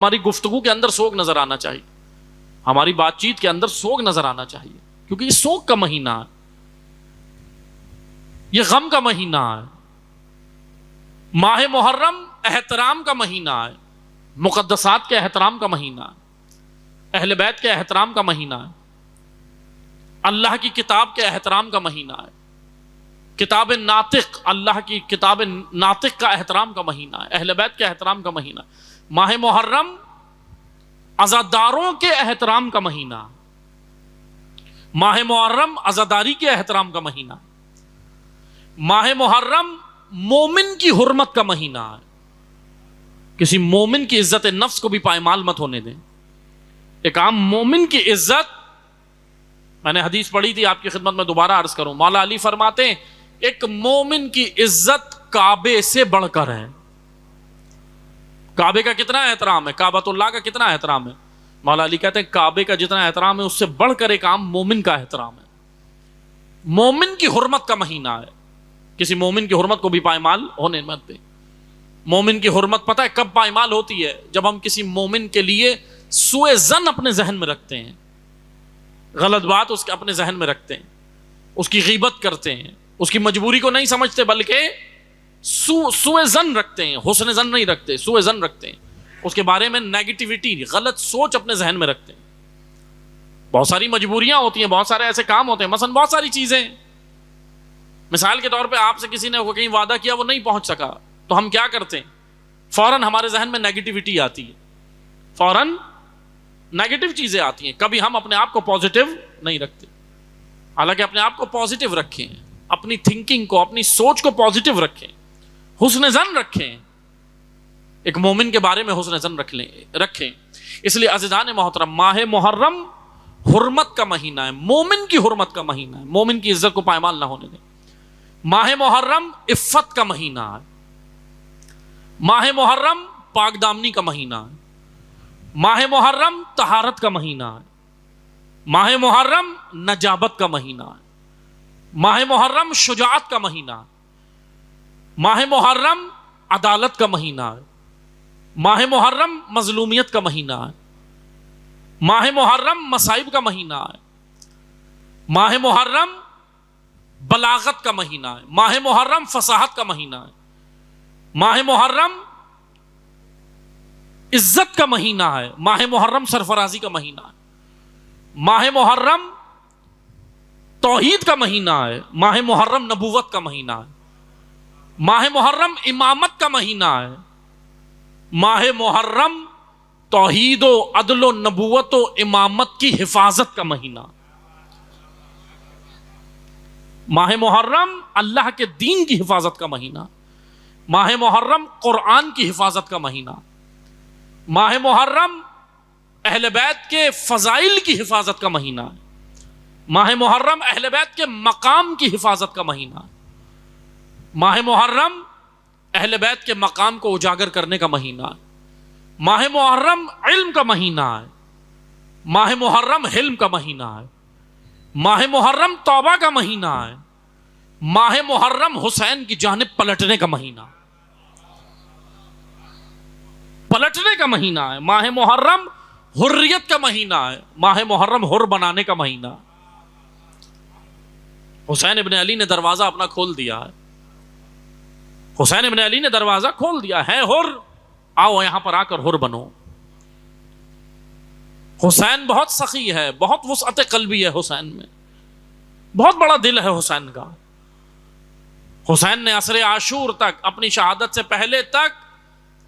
ہماری گفتگو کے اندر سوگ نظر آنا چاہیے، ہماری بات چیت کے اندر سوگ نظر آنا چاہیے، کیونکہ یہ سوگ کا مہینہ ہے، یہ غم کا مہینہ ہے۔ ماہ محرم احترام کا مہینہ ہے، مقدسات کے احترام کا مہینہ ہے، اہل بیت کے احترام کا مہینہ ہے، اللہ کی کتاب کے احترام کا مہینہ ہے، کتاب ناطق، اللہ کی کتاب ناطق کا احترام کا مہینہ ہے، اہل بیت کے احترام کا مہینہ ہے۔ ماہ محرم عزاداروں کے احترام کا مہینہ، ماہ محرم عزاداری کے احترام کا مہینہ، ماہ محرم مومن کی حرمت کا مہینہ ہے۔ کسی مومن کی عزت نفس کو بھی پائمال مت ہونے دیں۔ ایک عام مومن کی عزت، میں نے حدیث پڑھی تھی، آپ کی خدمت میں دوبارہ عرض کروں، مولا علی فرماتے ہیں ایک مومن کی عزت کعبے سے بڑھ کر ہے۔ کعبے کا کتنا احترام ہے، کعبۃ اللہ کا کتنا احترام ہے، مولا علی کہتے ہیں کعبے کا جتنا احترام ہے اس سے بڑھ کر ایک عام مومن کا احترام ہے۔ مومن کی حرمت کا مہینہ ہے، کسی مومن کی حرمت کو بھی پائمال ہونے مت دیں۔ مومن کی حرمت پتہ ہے کب پائمال ہوتی ہے؟ جب ہم کسی مومن کے لیے سوء ظن اپنے ذہن میں رکھتے ہیں، غلط بات اس کے اپنے ذہن میں رکھتے ہیں، اس کی غیبت کرتے ہیں، اس کی مجبوری کو نہیں سمجھتے بلکہ سوء ظن رکھتے ہیں، حسن ظن نہیں رکھتے، سوء ظن رکھتے ہیں، اس کے بارے میں نیگیٹیوٹی، غلط سوچ اپنے ذہن میں رکھتے ہیں۔ بہت ساری مجبوریاں ہوتی ہیں، بہت سارے ایسے کام ہوتے ہیں، مثلا بہت ساری چیزیں، مثال کے طور پہ آپ سے کسی نے کہیں وعدہ کیا وہ نہیں پہنچ سکا، تو ہم کیا کرتے ہیں؟ فوراً ہمارے ذہن میں نیگیٹیوٹی آتی ہے، فوراً نیگیٹو چیزیں آتی ہیں، کبھی ہم اپنے آپ کو پازیٹیو نہیں رکھتے۔ حالانکہ اپنے آپ کو پازیٹیو رکھیں، اپنی تھنکنگ کو، اپنی سوچ کو پازیٹیو رکھیں، حسن ظن رکھیں، ایک مومن کے بارے میں حسن ظن رکھیں۔ اس لیے عزیزان محترم، ماہ محرم حرمت کا مہینہ ہے، مومن کی حرمت کا مہینہ ہے، مومن کی عزت کو پائمال نہ ہونے دیں۔ ماہ محرم عفت کا مہینہ ہے، ماہ محرم پاک دامنی کا مہینہ ہے، ماہ محرم طہارت کا مہینہ ہے، ماہ محرم نجابت کا مہینہ ہے، ماہ محرم شجاعت کا مہینہ ہے، ماہ محرم عدالت کا مہینہ ہے، ماہ محرم مظلومیت کا مہینہ ہے، ماہ محرم مصائب کا مہینہ ہے، ماہ محرم بلاغت کا مہینہ ہے، ماہ محرم فصاحت کا مہینہ ہے، ماہ محرم عزت کا مہینہ ہے، ماہ محرم سرفرازی کا مہینہ ہے، ماہ محرم توحید کا مہینہ ہے، ماہ محرم نبوت کا مہینہ ہے، ماہ محرم امامت کا مہینہ ہے، ماہ محرم توحید و عدل و نبوت و امامت کی حفاظت کا مہینہ، ماہ محرم اللہ کے دین کی حفاظت کا مہینہ، ماہ محرم قرآن کی حفاظت کا مہینہ، ماہ محرم اہل بیت کے فضائل کی حفاظت کا مہینہ، ماہ محرم اہل بیت کے مقام کی حفاظت کا مہینہ، ماہ محرم اہل بیت کے مقام کو اجاگر کرنے کا مہینہ، ماہ محرم علم کا مہینہ ہے، ماہ محرم حلم کا مہینہ ہے، ماہ محرم توبہ کا مہینہ ہے، ماہ محرم حسین کی جانب پلٹنے کا مہینہ، پلٹنے کا مہینہ ہے، ماہ محرم حریت کا مہینہ ہے، ماہ محرم حر بنانے کا مہینہ۔ حسین ابن علی نے دروازہ اپنا کھول دیا ہے، حسین ابن علی نے دروازہ کھول دیا ہے، حر آؤ یہاں پر آ کر حر بنو۔ حسین بہت سخی ہے، بہت وسعت قلبی ہے حسین میں، بہت بڑا دل ہے حسین کا۔ حسین نے عصر عاشور تک، اپنی شہادت سے پہلے تک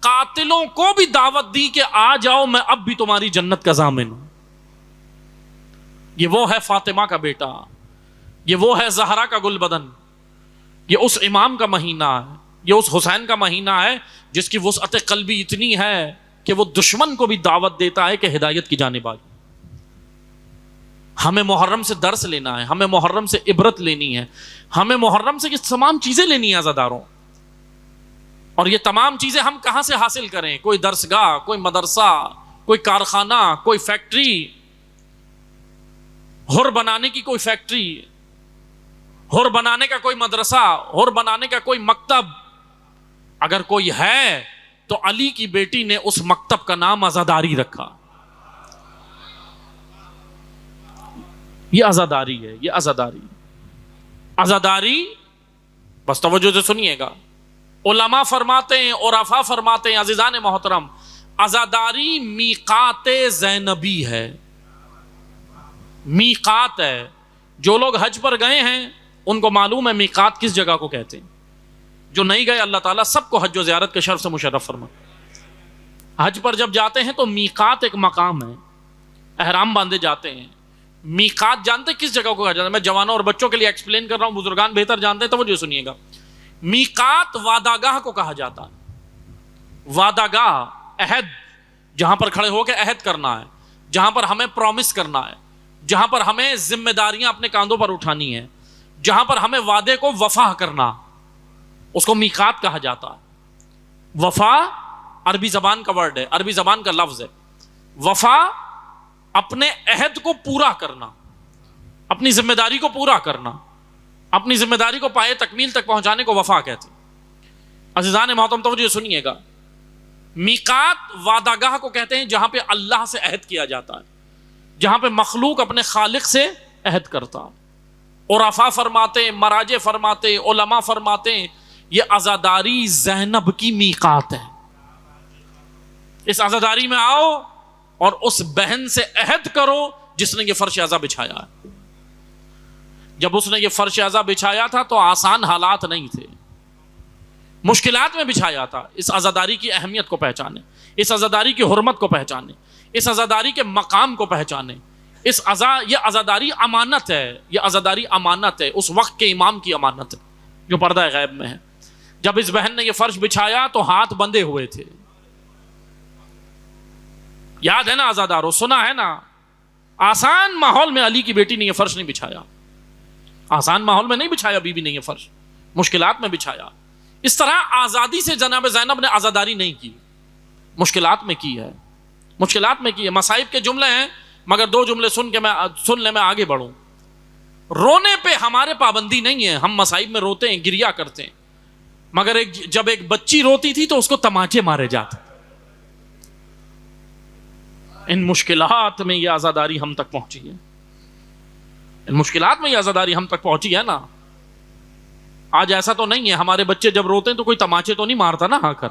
قاتلوں کو بھی دعوت دی کہ آ جاؤ، میں اب بھی تمہاری جنت کا ضامن ہوں۔ یہ وہ ہے فاطمہ کا بیٹا، یہ وہ ہے زہرا کا گل بدن، یہ اس امام کا مہینہ ہے، یہ اس حسین کا مہینہ ہے جس کی وسعت قلبی اتنی ہے کہ وہ دشمن کو بھی دعوت دیتا ہے کہ ہدایت کی جانب آ۔ ہمیں محرم سے درس لینا ہے، ہمیں محرم سے عبرت لینی ہے، ہمیں محرم سے یہ تمام چیزیں لینی ہیں عزاداروں۔ اور یہ تمام چیزیں ہم کہاں سے حاصل کریں؟ کوئی درسگاہ، کوئی مدرسہ، کوئی کارخانہ، کوئی فیکٹری، حر بنانے کی کوئی فیکٹری، حر بنانے کا کوئی مدرسہ، حر بنانے کا کوئی مکتب اگر کوئی ہے تو علی کی بیٹی نے اس مکتب کا نام عزاداری رکھا. یہ عزاداری ہے, یہ عزاداری. عزاداری بس توجہ سے سنیے گا. علماء فرماتے ہیں, عرفاء فرماتے ہیں, عزیزان محترم, عزاداری میقات زینبی ہے, میقات ہے. جو لوگ حج پر گئے ہیں ان کو معلوم ہے میقات کس جگہ کو کہتے ہیں. جو نہیں گئے اللہ تعالیٰ سب کو حج و زیارت کے شرف سے مشرف فرمائے. حج پر جب جاتے ہیں تو میقات ایک مقام ہے, احرام باندھے جاتے ہیں. میقات جانتے کس جگہ کو کہا جاتا ہے؟ میں جوانوں اور بچوں کے لیے ایکسپلین کر رہا ہوں, بزرگان بہتر جانتے ہیں, تو وہ سنیے گا. میقات وعدہ گاہ کو کہا جاتا ہے. وعدہ گاہ, عہد, جہاں پر کھڑے ہو کے عہد کرنا ہے, جہاں پر ہمیں پرومس کرنا ہے, جہاں پر ہمیں ذمہ داریاں اپنے کاندھوں پر اٹھانی ہیں, جہاں پر ہمیں وعدے کو وفا کرنا, اس کو میقات کہا جاتا ہے. وفا عربی زبان کا ورڈ ہے, عربی زبان کا لفظ ہے. وفا اپنے عہد کو پورا کرنا, اپنی ذمہ داری کو پورا کرنا, اپنی ذمہ داری کو پائے تکمیل تک پہنچانے کو وفا کہتے ہیں. عزیزان محترم توجہ سنیے گا. میقات وعدہ گاہ کو کہتے ہیں جہاں پہ اللہ سے عہد کیا جاتا ہے, جہاں پہ مخلوق اپنے خالق سے عہد کرتا. عرفاء فرماتے ہیں, مراجع فرماتے ہیں, علماء فرماتے ہیں, یہ عزاداری زینب کی میقات ہے. اس عزاداری میں آؤ اور اس بہن سے عہد کرو جس نے یہ فرش عزا بچھایا ہے. جب اس نے یہ فرش عزا بچھایا تھا تو آسان حالات نہیں تھے, مشکلات میں بچھایا تھا. اس عزاداری کی اہمیت کو پہچانے, اس عزاداری کی حرمت کو پہچانے, اس عزاداری کے مقام کو پہچانے. یہ عزاداری امانت ہے, یہ عزاداری امانت ہے, اس وقت کے امام کی امانت ہے جو پردہ غیب میں ہے. جب اس بہن نے یہ فرش بچھایا تو ہاتھ بندھے ہوئے تھے. یاد ہے نا عزادارو, سنا ہے نا. آسان ماحول میں علی کی بیٹی نے یہ فرش نہیں بچھایا, آسان ماحول میں نہیں بچھایا بی بی نے یہ فرش, مشکلات میں بچھایا. اس طرح آزادی سے جناب زینب نے عزاداری نہیں کی, مشکلات میں کی ہے, مشکلات میں کی ہے. مصائب کے جملے ہیں مگر دو جملے سن لے میں آگے بڑھوں. رونے پہ ہمارے پابندی نہیں ہے, ہم مصائب میں روتے ہیں, گریا کرتے ہیں, مگر جب ایک بچی روتی تھی تو اس کو تماچے مارے جاتے. ان مشکلات میں یہ عزاداری ہم تک پہنچی ہے, ان مشکلات میں یہ عزاداری ہم تک پہنچی ہے نا. آج ایسا تو نہیں ہے ہمارے بچے جب روتے ہیں تو کوئی تماچے تو نہیں مارتا نا آ کر,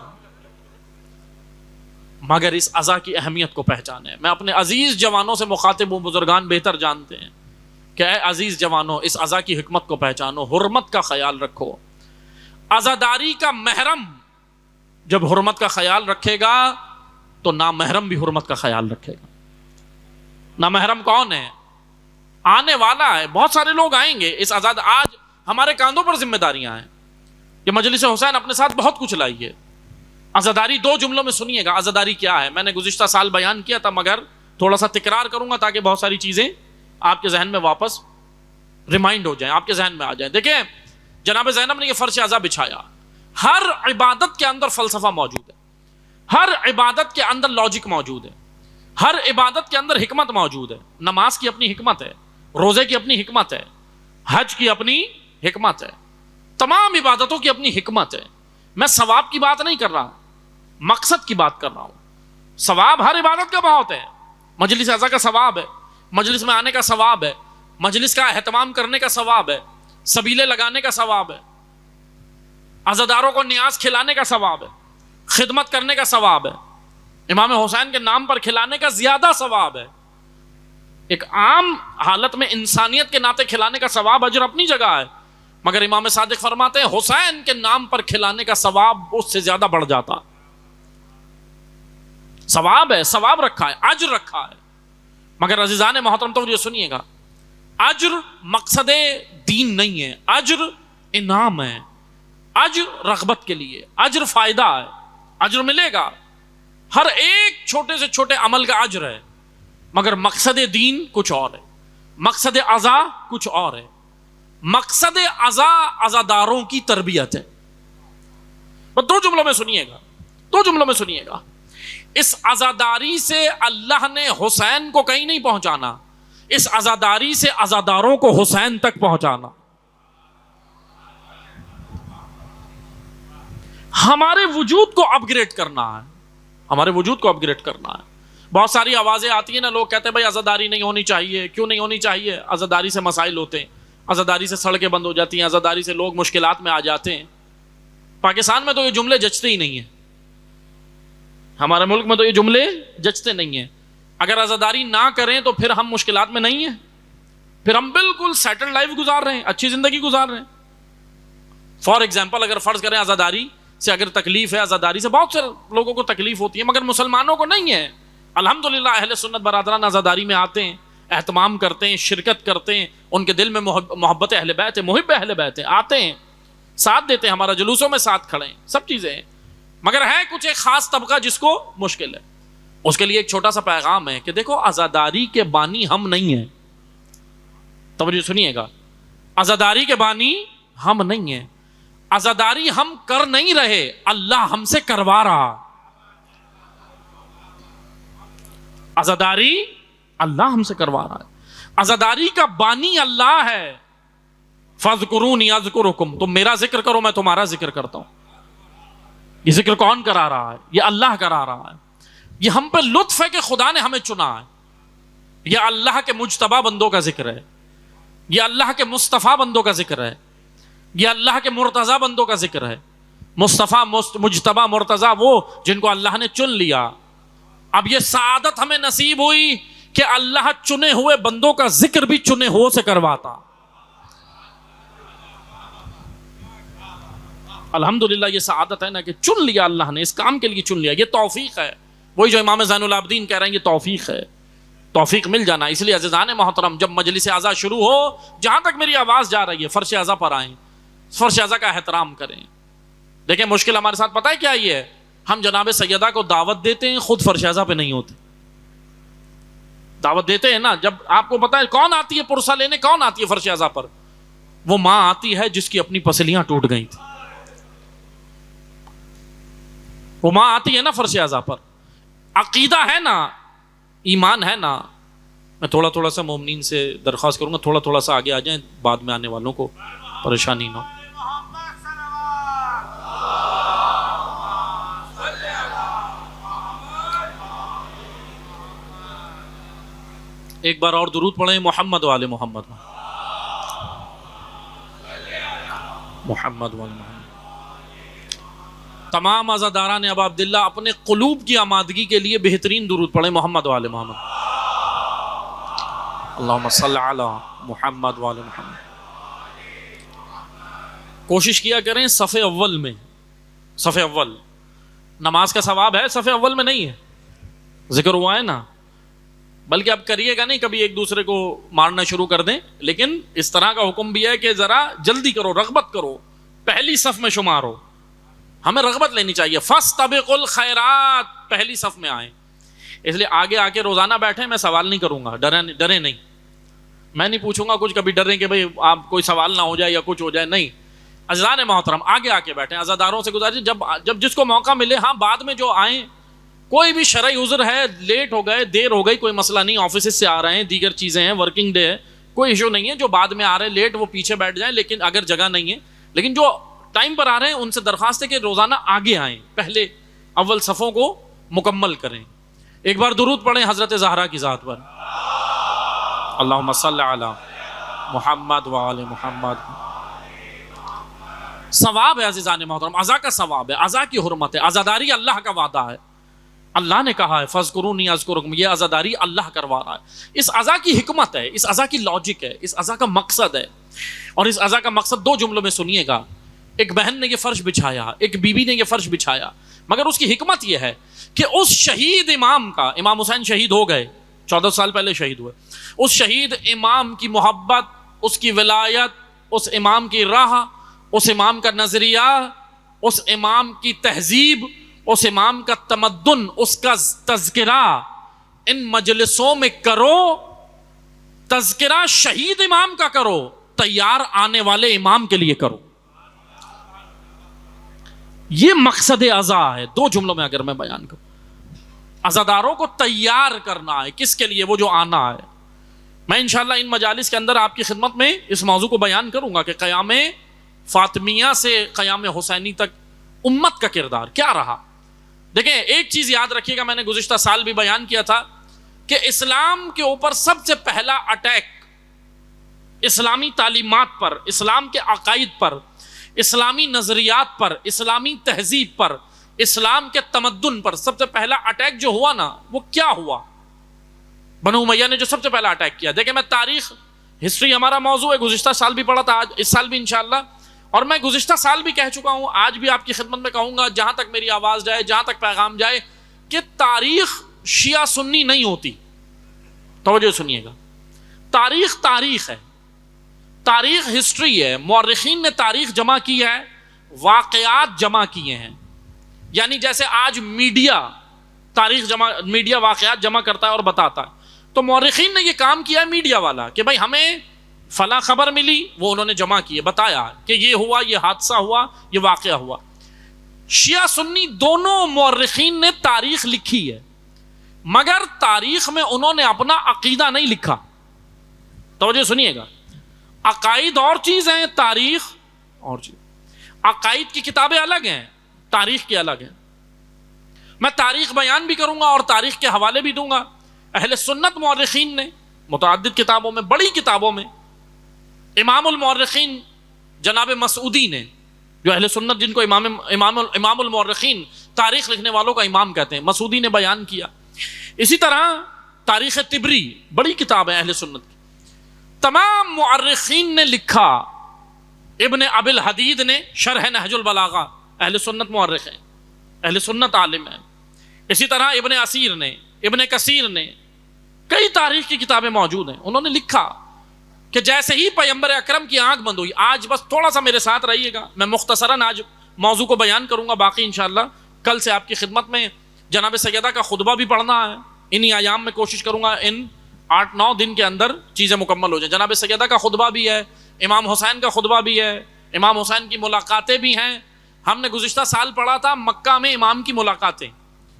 مگر اس عزا کی اہمیت کو پہچانے. میں اپنے عزیز جوانوں سے مخاطب ہوں, بزرگان بہتر جانتے ہیں کہ اے عزیز جوانوں, اس عزا کی حکمت کو پہچانو, حرمت کا خیال رکھو. عزاداری کا محرم جب حرمت کا خیال رکھے گا تو نامحرم بھی حرمت کا خیال رکھے گا. نامحرم کون ہے؟ آنے والا ہے, بہت سارے لوگ آئیں گے اس آزاد. آج ہمارے کاندھوں پر ذمہ داریاں ہیں. یہ مجلس حسین اپنے ساتھ بہت کچھ لائی ہے. عزاداری دو جملوں میں سنیے گا. عزاداری کیا ہے میں نے گزشتہ سال بیان کیا تھا, مگر تھوڑا سا تکرار کروں گا تاکہ بہت ساری چیزیں آپ کے ذہن میں واپس ریمائنڈ ہو جائیں, آپ کے ذہن میں آ جائیں. دیکھیں جناب زینب نے یہ فرش عزا بچھایا. ہر عبادت کے اندر فلسفہ موجود ہے, ہر عبادت کے اندر لاجک موجود ہے, ہر عبادت کے اندر حکمت موجود ہے. نماز کی اپنی حکمت ہے, روزے کی اپنی حکمت ہے, حج کی اپنی حکمت ہے, تمام عبادتوں کی اپنی حکمت ہے. میں ثواب کی بات نہیں کر رہا, مقصد کی بات کر رہا ہوں. ثواب ہر عبادت کا بہت ہے. مجلس عزا کا ثواب ہے, مجلس میں آنے کا ثواب ہے, مجلس کا اہتمام کرنے کا ثواب ہے, سبیلے لگانے کا ثواب ہے, عزاداروں کو نیاز کھلانے کا ثواب ہے, خدمت کرنے کا ثواب ہے, امام حسین کے نام پر کھلانے کا زیادہ ثواب ہے. ایک عام حالت میں انسانیت کے ناطے کھلانے کا ثواب اجر اپنی جگہ ہے, مگر امام صادق فرماتے ہیں حسین کے نام پر کھلانے کا ثواب اس سے زیادہ بڑھ جاتا. ثواب ہے, ثواب رکھا ہے, اجر رکھا ہے. مگر عزیزان محترم توجہ سنیے گا, اجر مقصد دین نہیں ہے, اجر انعام ہے, اجر رغبت کے لیے, اجر فائدہ ہے, اجر ملے گا. ہر ایک چھوٹے سے چھوٹے عمل کا اجر ہے, مگر مقصد دین کچھ اور ہے, مقصد عزا کچھ اور ہے. مقصد عزا عزاداروں کی تربیت ہے. بس دو جملوں میں سنیے گا, دو جملوں میں سنیے گا. اس عزاداری سے اللہ نے حسین کو کہیں نہیں پہنچانا, اس عزاداری سے عزاداروں کو حسین تک پہنچانا. ہمارے وجود کو اپ گریڈ کرنا ہے، ہمارے وجود کو اپ گریڈ کرنا ہے۔ بہت ساری آوازیں آتی ہیں نا، لوگ کہتے ہیں بھائی عزاداری نہیں ہونی چاہیے، کیوں نہیں ہونی چاہیے؟ عزاداری سے مسائل ہوتے ہیں، عزاداری سے سڑکیں بند ہو جاتی ہیں، عزاداری سے لوگ مشکلات میں آ جاتے ہیں۔ پاکستان میں تو یہ جملے جچتے ہی نہیں ہیں، ہمارے ملک میں تو یہ جملے جچتے نہیں ہیں۔ اگر عزاداری نہ کریں تو پھر ہم مشکلات میں نہیں ہیں، پھر ہم بالکل سیٹل لائف گزار رہے ہیں، اچھی زندگی گزار رہے ہیں۔ فار ایگزامپل اگر فرض کریں عزاداری سے اگر تکلیف ہے، عزاداری سے بہت سے لوگوں کو تکلیف ہوتی ہے مگر مسلمانوں کو نہیں ہے۔ الحمدللہ اہل سنت برادران عزاداری میں آتے ہیں، اہتمام کرتے ہیں، شرکت کرتے ہیں، ان کے دل میں محبت اہل بیت ہے، محب اہل بیت ہے، آتے ہیں، ساتھ دیتے ہیں، ہمارا جلوسوں میں ساتھ کھڑے ہیں، سب چیزیں ہیں۔ مگر ہے کچھ ایک خاص طبقہ جس کو مشکل ہے، اس کے لیے ایک چھوٹا سا پیغام ہے کہ دیکھو عزاداری کے بانی ہم نہیں ہیں، توجہ سنیے گا، عزاداری کے بانی ہم نہیں ہیں، عزاداری ہم کر نہیں رہے، اللہ ہم سے کروا رہا۔ عزاداری اللہ ہم سے کروا رہا ہے، عزاداری کا بانی اللہ ہے۔ فاذکرونی اذکرکم، تم میرا ذکر کرو میں تمہارا ذکر کرتا ہوں۔ یہ ذکر کون کرا رہا ہے؟ یہ اللہ کرا رہا ہے۔ یہ ہم پہ لطف ہے کہ خدا نے ہمیں چنا ہے۔ یہ اللہ کے مجتبی بندوں کا ذکر ہے، یہ اللہ کے مصطفیٰ بندوں کا ذکر ہے، یہ اللہ کے مرتضی بندوں کا ذکر ہے۔ مصطفیٰ، مجتبی، مرتضی، وہ جن کو اللہ نے چن لیا۔ اب یہ سعادت ہمیں نصیب ہوئی کہ اللہ چنے ہوئے بندوں کا ذکر بھی چنے ہوئے سے کرواتا۔ الحمدللہ یہ سعادت ہے نا کہ چن لیا اللہ نے، اس کام کے لیے چن لیا، یہ توفیق ہے۔ وہی جو امام زین العابدین کہہ رہے ہیں یہ توفیق ہے، توفیق مل جانا۔ اس لیے عزیزان محترم، جب مجلس عزا شروع ہو، جہاں تک میری آواز جا رہی ہے فرش عزا پر آئیں، فرش عزا کا احترام کریں۔ دیکھیں مشکل ہمارے ساتھ پتہ ہے کیا یہ ہے؟ ہم جناب سیدہ کو دعوت دیتے ہیں، خود فرش عزا پہ نہیں ہوتے۔ دعوت دیتے ہیں نا، جب آپ کو پتہ ہے کون آتی ہے پرسہ لینے، کون آتی ہے فرش عزا پر؟ وہ ماں آتی ہے جس کی اپنی پسلیاں ٹوٹ گئی تھی، وہ ماں آتی ہے نا فرش عزا پر۔ عقیدہ ہے نا، ایمان ہے نا۔ میں تھوڑا تھوڑا سا مومنین سے درخواست کروں گا، تھوڑا تھوڑا سا آگے آ جائیں، بعد میں آنے والوں کو پریشانی نہ ہو۔ ایک بار اور درود پڑھیں، محمد والے محمد، محمد والے محمد۔ تمام عزاداران ابا عبداللہ اپنے قلوب کی آمادگی کے لیے بہترین درود پڑھیں، محمد والے محمد۔ اللہم صل علی محمد والے محمد۔ کوشش کیا کریں صف اول میں، صف اول نماز کا ثواب ہے، صف اول میں نہیں ہے، ذکر ہوا ہے نا۔ بلکہ اب کریے گا نہیں کبھی ایک دوسرے کو مارنا شروع کر دیں، لیکن اس طرح کا حکم بھی ہے کہ ذرا جلدی کرو، رغبت کرو، پہلی صف میں شمار ہو۔ ہمیں رغبت لینی چاہیے، فاستبقوا الخیرات، پہلی صف میں آئیں۔ اس لیے آگے آ کے روزانہ بیٹھیں، میں سوال نہیں کروں گا، ڈرے نہیں، میں نہیں پوچھوں گا کچھ کبھی ڈریں کہ بھئی آپ کوئی سوال نہ ہو جائے یا کچھ ہو جائے، نہیں۔ عزیزان محترم آگے آ کے بیٹھیں، عزاداروں سے گزارش جب جس کو موقع ملے، ہاں بعد میں جو آئیں، کوئی بھی شرعی عذر ہے، لیٹ ہو گئے، دیر ہو گئی، کوئی مسئلہ نہیں، آفیسز سے آ رہے ہیں، دیگر چیزیں ہیں، ورکنگ ڈے ہے، کوئی ایشو نہیں ہے۔ جو بعد میں آ رہے ہیں لیٹ، وہ پیچھے بیٹھ جائیں، لیکن اگر جگہ نہیں ہے، لیکن جو ٹائم پر آ رہے ہیں ان سے درخواست ہے کہ روزانہ آگے آئیں، پہلے اول صفوں کو مکمل کریں۔ ایک بار درود پڑھیں حضرت زہرا کی ذات پر، اللہم صل علی محمد وآل محمد۔ ثواب ہے عزیزان محترم، عزا کا ثواب ہے، عزا کی حرمت ہے، عزاداری اللہ کا وعدہ ہے، اللہ نے کہا ہے فاذکرونی اذکرکم، یہ عزاداری اللہ کروا رہا ہے۔ اس عزا کی حکمت ہے، اس عزا کی لاجک ہے، اس عزا کا مقصد ہے، اور اس عزا کا مقصد دو جملوں میں سنیے گا۔ ایک بہن نے یہ فرش بچھایا، ایک بیوی نے یہ فرش بچھایا، مگر اس کی حکمت یہ ہے کہ اس شہید امام کا، امام حسین شہید ہو گئے 14 سال پہلے شہید ہوئے، اس شہید امام کی محبت، اس کی ولایت، اس امام کی راہ، اس امام کا نظریہ، اس امام کی تہذیب، اس امام کا تمدن، اس کا تذکرہ ان مجلسوں میں کرو۔ تذکرہ شہید امام کا کرو، تیار آنے والے امام کے لیے کرو۔ یہ مقصد عزا ہے، دو جملوں میں اگر میں بیان کروں، عزاداروں کو تیار کرنا ہے، کس کے لیے؟ وہ جو آنا ہے۔ میں انشاءاللہ ان مجالس کے اندر آپ کی خدمت میں اس موضوع کو بیان کروں گا کہ قیام فاطمیہ سے قیام حسینی تک امت کا کردار کیا رہا؟ دیکھیں ایک چیز یاد رکھیے گا، میں نے گزشتہ سال بھی بیان کیا تھا کہ اسلام کے اوپر سب سے پہلا اٹیک اسلامی تعلیمات پر، اسلام کے عقائد پر، اسلامی نظریات پر، اسلامی تہذیب پر، اسلام کے تمدن پر سب سے پہلا اٹیک جو ہوا نا، وہ کیا ہوا؟ بنو امیہ نے جو سب سے پہلا اٹیک کیا. دیکھیں میں تاریخ، ہسٹری ہمارا موضوع ہے، گزشتہ سال بھی پڑھا تھا، آج اس سال بھی انشاءاللہ، اور میں گزشتہ سال بھی کہہ چکا ہوں، آج بھی آپ کی خدمت میں کہوں گا، جہاں تک میری آواز جائے، جہاں تک پیغام جائے، کہ تاریخ شیعہ سنی نہیں ہوتی. توجہ سنیے گا، تاریخ تاریخ ہے، تاریخ ہسٹری ہے. مورخین نے تاریخ جمع کی ہے، واقعات جمع کیے ہیں. یعنی جیسے آج میڈیا تاریخ جمع، میڈیا واقعات جمع کرتا ہے اور بتاتا ہے، تو مورخین نے یہ کام کیا ہے میڈیا والا کہ بھائی ہمیں فلاں خبر ملی، وہ انہوں نے جمع کی ہے، بتایا کہ یہ ہوا، یہ حادثہ ہوا، یہ واقعہ ہوا. شیعہ سنی دونوں مورخین نے تاریخ لکھی ہے، مگر تاریخ میں انہوں نے اپنا عقیدہ نہیں لکھا. توجہ سنیے گا، عقائد اور چیز ہیں، تاریخ اور چیز. عقائد کی کتابیں الگ ہیں، تاریخ کی الگ ہیں. میں تاریخ بیان بھی کروں گا اور تاریخ کے حوالے بھی دوں گا. اہل سنت مورخین نے متعدد کتابوں میں، بڑی کتابوں میں، امام المورخین جناب مسعودی نے، جو اہل سنت جن کو امام المورخین تاریخ لکھنے والوں کا امام کہتے ہیں، مسعودی نے بیان کیا. اسی طرح تاریخ طبری بڑی کتاب ہے اہل سنت کی، تمام مورخین نے لکھا. ابن ابی الحدید نے شرح نہج البلاغہ، اہل سنت مورخ ہیں، اہل سنت عالم ہیں. اسی طرح ابن اسیر نے، ابن کثیر نے، کئی تاریخ کی کتابیں موجود ہیں. انہوں نے لکھا کہ جیسے ہی پیغمبر اکرم کی آنکھ بند ہوئی، آج بس تھوڑا سا میرے ساتھ رہیے گا، میں مختصراً آج موضوع کو بیان کروں گا، باقی انشاءاللہ کل سے آپ کی خدمت میں جناب سیدہ کا خطبہ بھی پڑھنا ہے. انہی ایام میں کوشش کروں گا ان 8-9 دن کے اندر چیزیں مکمل ہو جائیں. جناب سیدہ کا خطبہ بھی ہے، امام حسین کا خطبہ بھی ہے، امام حسین کی ملاقاتیں بھی ہیں. ہم نے گزشتہ سال پڑھا تھا مکہ میں امام کی ملاقاتیں.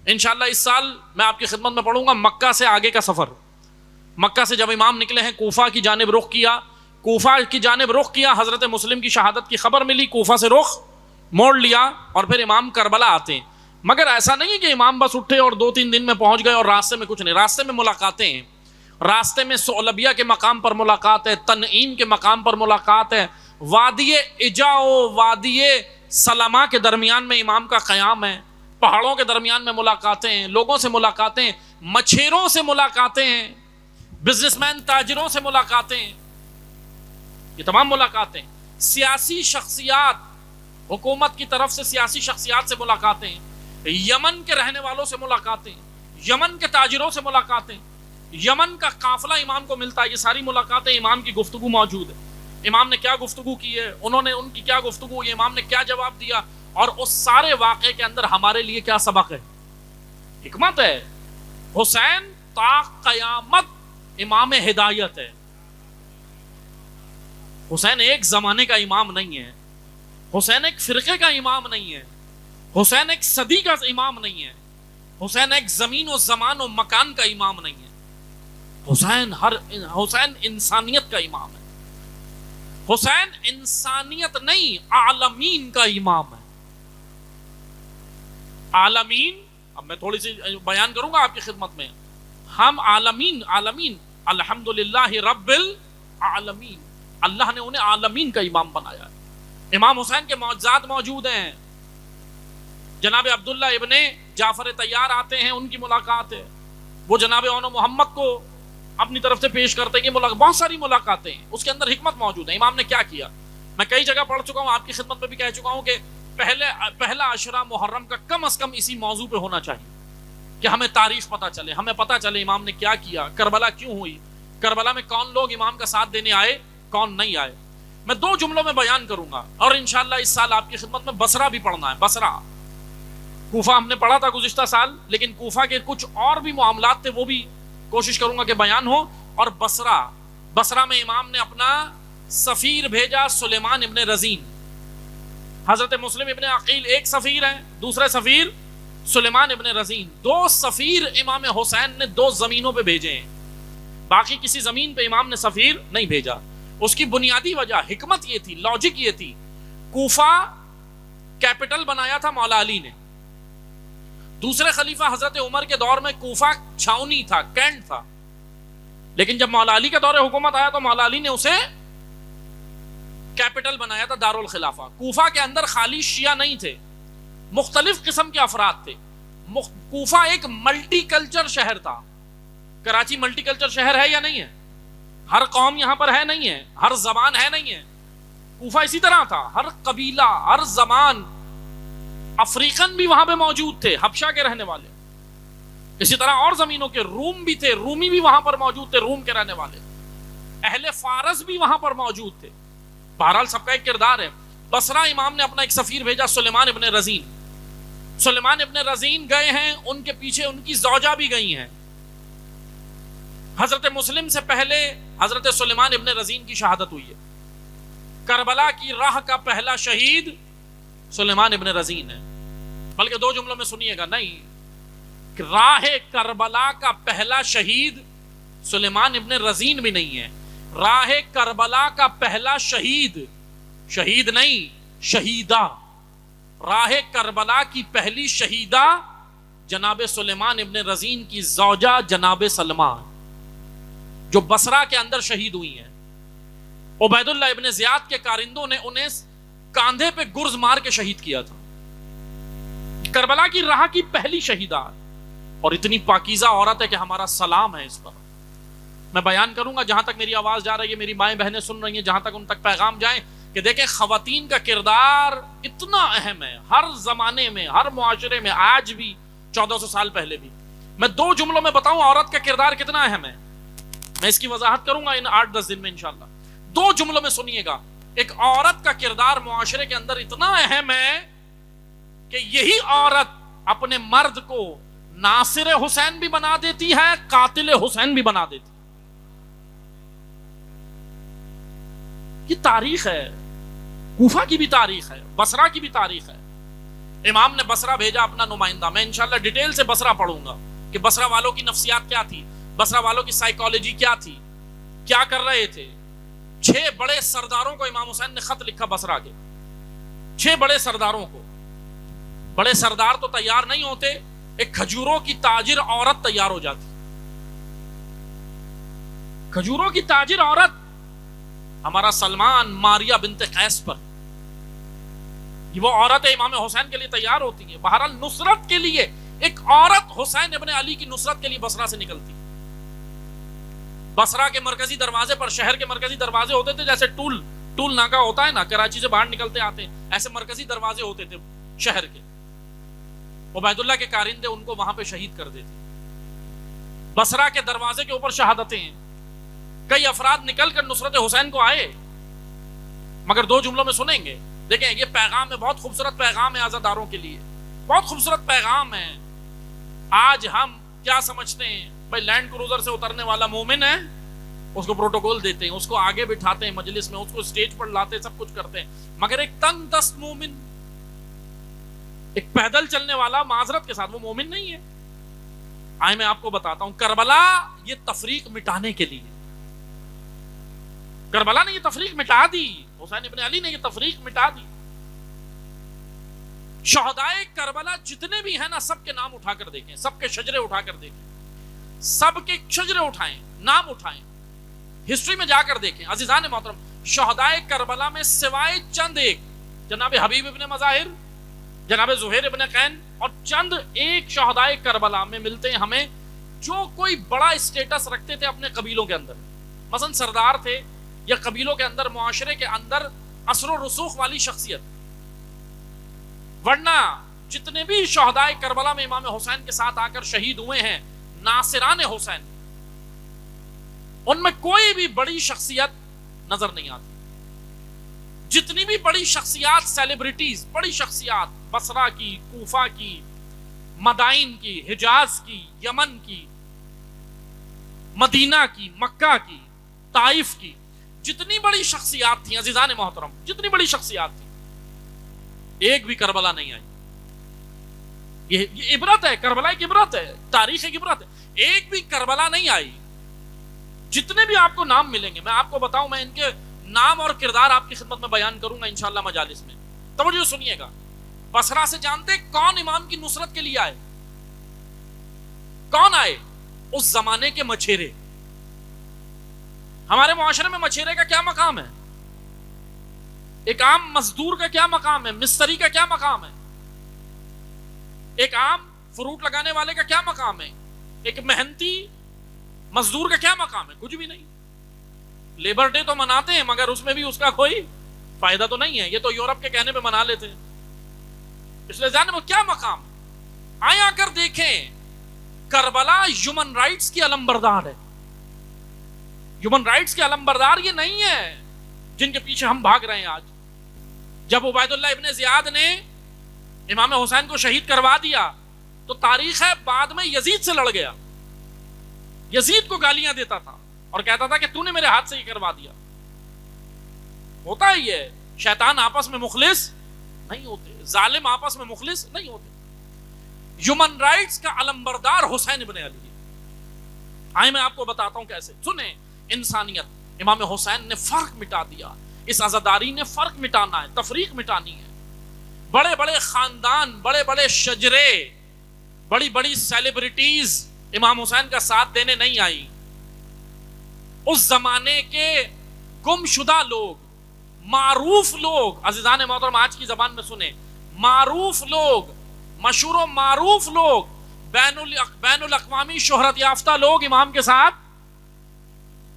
انشاءاللہ اس سال میں آپ کی خدمت میں پڑھوں گا مکہ سے آگے کا سفر. مکہ سے جب امام نکلے ہیں، کوفہ کی جانب رخ کیا، کوفہ کی جانب رخ کیا، حضرت مسلم کی شہادت کی خبر ملی، کوفہ سے رخ موڑ لیا، اور پھر امام کربلا آتے ہیں. مگر ایسا نہیں ہے کہ امام بس اٹھے اور 2-3 دن میں پہنچ گئے اور راستے میں کچھ نہیں. راستے میں ملاقاتیں ہیں، راستے میں ثعلبیہ کے مقام پر ملاقات ہے، تنعیم کے مقام پر ملاقات ہے، وادی اجا و وادی سلما کے درمیان میں امام کا قیام ہے، پہاڑوں کے درمیان میں ملاقاتیں ہیں، لوگوں سے ملاقاتیں، مچھیروں سے ملاقاتیں ہیں، بزنس مین تاجروں سے ملاقاتیں ہیں. یہ تمام ملاقاتیں. سیاسی شخصیات، حکومت کی طرف سے سیاسی شخصیات سے ملاقاتیں، یمن کے رہنے والوں سے ملاقاتیں، یمن کے تاجروں سے ملاقاتیں، یمن کا قافلہ امام کو ملتا ہے. یہ ساری ملاقاتیں، امام کی گفتگو موجود ہے. امام نے کیا گفتگو کی ہے، انہوں نے ان کی کیا گفتگو ہوئی، امام نے کیا جواب دیا، اور اس سارے واقعے کے اندر ہمارے لیے کیا سبق ہے، حکمت ہے. حسین تا قیامت امام ہدایت ہے. حسین ایک زمانے کا امام نہیں ہے، حسین ایک فرقے کا امام نہیں ہے، حسین ایک صدی کا امام نہیں ہے، حسین ایک زمین و زمان و مکان کا امام نہیں ہے. حسین انسانیت کا امام ہے. حسین انسانیت نہیں، عالمین کا امام ہے. عالمین، اب میں تھوڑی سی بیان کروں گا آپ کی خدمت میں. ہم عالمین الحمدللہ رب العالمین، اللہ نے انہیں عالمین کا امام بنایا ہے. امام حسین کے معجزات موجود ہیں. جناب عبداللہ ابن جعفر طیار آتے ہیں، ان کی ملاقات ہے، وہ جناب اون محمد کو اپنی طرف سے پیش کرتے ہیں. بہت ساری ملاقاتیں ہیں، اس کے اندر حکمت موجود ہے. امام نے کیا کیا، میں کئی جگہ پڑھ چکا ہوں، آپ کی خدمت میں بھی کہہ چکا ہوں کہ پہلا عشرہ محرم کا کم از کم اسی موضوع پہ ہونا چاہیے کہ ہمیں تاریخ پتہ چلے، ہمیں پتہ چلے امام نے کیا کیا، کربلا کیوں ہوئی، کربلا میں کون لوگ امام کا ساتھ دینے آئے، کون نہیں آئے. میں 2 جملوں میں بیان کروں گا، اور انشاءاللہ اس سال آپ کی خدمت میں بصرہ بھی پڑھنا ہے. بصرہ، کوفہ ہم نے پڑھا تھا گزشتہ سال، لیکن کوفہ کے کچھ اور بھی معاملات تھے، وہ بھی کوشش کروں گا کہ بیان ہو. اور بصرہ میں امام نے اپنا سفیر بھیجا، سلیمان ابن رزین. حضرت مسلم ابن عقیل ایک سفیر ہیں، دوسرے سفیر سلیمان ابن رزین. 2 سفیر امام حسین نے 2 زمینوں پہ بھیجے ہیں، باقی کسی زمین پہ امام نے سفیر نہیں بھیجا. اس کی بنیادی وجہ، حکمت یہ تھی، لاجک یہ تھی، کوفہ کیپٹل بنایا تھا مولا علی نے. دوسرے خلیفہ حضرت عمر کے دور میں کوفہ چھاونی تھا, کینٹ تھا, لیکن جب مولا علی کا دور حکومت آیا تو مولا علی نے اسے کیپٹل بنایا تھا, دارالخلافہ. کوفہ کے اندر خالی شیعہ نہیں تھے, مختلف قسم کے افراد تھے. کوفہ ایک ملٹی کلچر شہر تھا. کراچی ملٹی کلچر شہر ہے یا نہیں ہے؟ ہر قوم یہاں پر ہے نہیں ہے, ہر زبان ہے نہیں ہے. کوفہ اسی طرح تھا, ہر قبیلہ, ہر زبان. افریقن بھی وہاں پہ موجود تھے, حبشہ کے رہنے والے. اسی طرح اور زمینوں کے روم بھی تھے, رومی بھی وہاں پر موجود تھے, روم کے رہنے والے. اہل فارس بھی وہاں پر موجود تھے. بہرحال سب کا ایک کردار ہے. بصرہ امام نے اپنا ایک سفیر بھیجا, سلیمان ابن رزین. سلیمان ابن رزین گئے ہیں, ان کے پیچھے ان کی زوجہ بھی گئی ہیں. حضرت مسلم سے پہلے حضرت سلیمان ابن رزین کی شہادت ہوئی ہے. کربلا کی راہ کا پہلا شہید سلیمان ابن رزین ہے. بلکہ دو جملوں میں سنیے گا, نہیں, راہ کربلا کا پہلا شہید سلیمان ابن رزین بھی نہیں ہے. راہ کربلا کا پہلا شہید, شہید نہیں شہیدہ, راہ کربلا کی پہلی شہیدہ جناب سلیمان ابن رزین کی زوجہ جناب سلمہ, جو بصرہ کے اندر شہید ہوئی ہیں. عبید اللہ ابن زیاد کے کارندوں نے انہیں کاندھے پہ گرز مار کے شہید کیا تھا. کربلا کی راہ کی پہلی شہیدہ, اور اتنی پاکیزہ عورت ہے کہ ہمارا سلام ہے اس پر. میں بیان کروں گا جہاں تک میری آواز جا رہی ہے, میری مائیں بہنیں سن رہی ہیں, جہاں تک ان تک پیغام جائیں کہ دیکھیں خواتین کا کردار اتنا اہم ہے ہر زمانے میں, ہر معاشرے میں, آج بھی 1400 سال پہلے بھی. میں دو جملوں میں بتاؤں عورت کا کردار کتنا اہم ہے. میں اس کی وضاحت کروں گا ان 8-10 دن میں انشاءاللہ. دو جملوں میں سنیے گا. ایک عورت کا کردار معاشرے کے اندر اتنا اہم ہے کہ یہی عورت اپنے مرد کو ناصر حسین بھی بنا دیتی ہے, قاتل حسین بھی بنا دیتی. یہ تاریخ ہے, کوفہ کی بھی تاریخ ہے, بصرہ کی بھی تاریخ ہے. امام نے بصرہ بھیجا اپنا نمائندہ. میں انشاءاللہ ڈیٹیل سے بصرہ پڑھوں گا کہ بصرہ والوں کی نفسیات کیا تھی, بصرہ والوں کی سائیکالوجی کیا تھی, کیا کر رہے تھے. 6 بڑے سرداروں کو امام حسین نے خط لکھا بصرہ کے, 6 بڑے سرداروں کو. بڑے سردار تو تیار نہیں ہوتے, ایک کھجوروں کی تاجر عورت تیار ہو جاتی. کھجوروں کی تاجر عورت, ہمارا سلمان ماریا بنت قیس پر, یہ وہ عورت امام حسین کے لیے تیار ہوتی ہیں. بہرحال نصرت کے لیے ایک عورت حسین ابن علی کی نصرت کے لیے بصرہ سے نکلتی. بصرہ کے مرکزی دروازے پر, شہر کے مرکزی دروازے ہوتے تھے جیسے ٹول ناکا ہوتا ہے نا, کراچی سے باہر نکلتے آتے, ایسے مرکزی دروازے ہوتے تھے شہر کے. عبید اللہ کے کارندے ان کو وہاں پہ شہید کر دیتے. بصرہ کے دروازے کے اوپر شہادتیں ہیں. کئی افراد نکل کر نصرت حسین کو آئے, مگر دو جملوں میں سنیں گے. دیکھیں یہ پیغام ہے, بہت خوبصورت پیغام ہے عزاداروں کے لیے, بہت خوبصورت پیغام ہے. آج ہم کیا سمجھتے ہیں, بھائی لینڈ کروزر سے اترنے والا مومن ہے, اس کو پروٹوکول دیتے ہیں, اس کو آگے بٹھاتے ہیں مجلس میں, اس کو اسٹیج پر لاتے ہیں, سب کچھ کرتے ہیں. مگر ایک تن دست مومن, ایک پیدل چلنے والا, معذرت کے ساتھ وہ مومن نہیں ہے. آئے میں آپ کو بتاتا ہوں. کربلا یہ تفریق مٹانے کے لیے, کربلا نے یہ تفریق مٹا دی, حسین ابن علی نے یہ تفریق مٹا دی. شہدائے کربلا جتنے بھی ہیں نا, سب کے نام اٹھا کر دیکھیں, سب کے شجرے اٹھا کر دیکھیں, سب کے شجرے اٹھائیں, نام اٹھائیں, ہسٹری میں جا کر دیکھیں. عزیزان محترم, شہدائے کربلا میں سوائے چند ایک, جناب حبیب ابن مظاہر, جناب زہیر ابن قین, اور چند ایک شہدائے کربلا میں ملتے ہیں ہمیں جو کوئی بڑا اسٹیٹس رکھتے تھے اپنے قبیلوں کے اندر, مثلا سردار تھے یا قبیلوں کے اندر, معاشرے کے اندر اثر و رسوخ والی شخصیت. ورنہ جتنے بھی شہدائے کربلا میں امام حسین کے ساتھ آ کر شہید ہوئے ہیں, ناصران حسین, ان میں کوئی بھی بڑی شخصیت نظر نہیں آتی. جتنی بھی بڑی شخصیات, سیلیبریٹیز, بڑی شخصیات, بصرہ کی, کوفہ کی, مدائن کی, حجاز کی, یمن کی, مدینہ کی, مکہ کی, طائف کی, جتنی بڑی شخصیات تھیں عزیزان محترم, جتنی بڑی شخصیات تھیں, ایک بھی کربلا نہیں آئی. یہ عبرت ہے, کربلا ایک عبرت ہے, تاریخ ایک عبرت ہے. ایک بھی کربلا نہیں آئی. جتنے بھی آپ کو نام ملیں گے, میں آپ کو بتاؤں, میں ان کے نام اور کردار آپ کی خدمت میں بیان کروں گا انشاءاللہ مجالس میں. توجہ سنیے گا. بصرہ سے جانتے کون امام کی نصرت کے لیے آئے؟ کون آئے؟ اس زمانے کے مچھیرے. ہمارے معاشرے میں مچھیرے کا کیا مقام ہے؟ ایک عام مزدور کا کیا مقام ہے؟ مستری کا کیا مقام ہے؟ ایک عام فروٹ لگانے والے کا کیا مقام ہے؟ ایک محنتی مزدور کا کیا مقام ہے؟ کچھ بھی نہیں. لیبر ڈے تو مناتے ہیں مگر اس میں بھی اس کا کوئی فائدہ تو نہیں ہے. یہ تو یورپ کے کہنے پہ منا لیتے ہیں. اس لیے جانے وہ کیا مقام. آئیں آ کر دیکھیں کربلا ہیومن رائٹس کی علمبردار ہے. ہیومن رائٹس کے علمبردار یہ نہیں ہے جن کے پیچھے ہم بھاگ رہے ہیں آج. جب عبید اللہ ابن زیاد نے امام حسین کو شہید کروا دیا تو تاریخ ہے بعد میں یزید سے لڑ گیا. یزید کو گالیاں دیتا تھا اور کہتا تھا کہ تو نے میرے ہاتھ سے یہ کروا دیا. ہوتا ہے یہ. شیطان آپس میں مخلص نہیں ہوتے, ظالم آپس میں مخلص نہیں ہوتے. ہیومن رائٹس کا علمبردار حسین ابن علی. آئے میں آپ کو بتاتا ہوں کیسے. سنیں, انسانیت, امام حسین نے فرق مٹا دیا. اس عزاداری نے فرق مٹانا ہے, تفریق مٹانی ہے. بڑے بڑے خاندان, بڑے بڑے شجرے, بڑی بڑی سیلیبریٹیز امام حسین کا ساتھ دینے نہیں آئی. اس زمانے کے گم شدہ لوگ, معروف لوگ, عزیزان محترم آج کی زبان میں سنیں, معروف لوگ, مشہور و معروف لوگ, بین الاقوامی شہرت یافتہ لوگ امام کے ساتھ,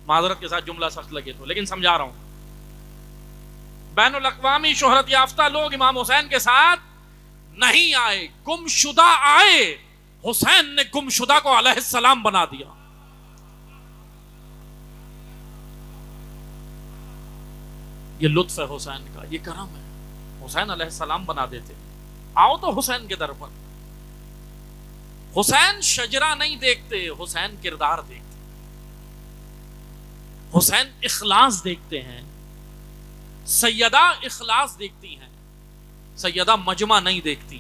معذرت کے ساتھ جملہ سخت لگے تو لیکن سمجھا رہا ہوں, بین الاقوامی شہرت یافتہ لوگ امام حسین کے ساتھ نہیں آئے. گم شدہ آئے. حسین نے گم شدہ کو علیہ السلام بنا دیا. یہ لطف ہے حسین کا, یہ کرم ہے. حسین علیہ السلام بنا دیتے. آؤ تو حسین کے در پر. حسین شجرہ نہیں دیکھتے, حسین کردار دیکھتے. حسین اخلاص دیکھتے ہیں. سیدہ اخلاص دیکھتی ہیں. سیدہ مجمع نہیں دیکھتی.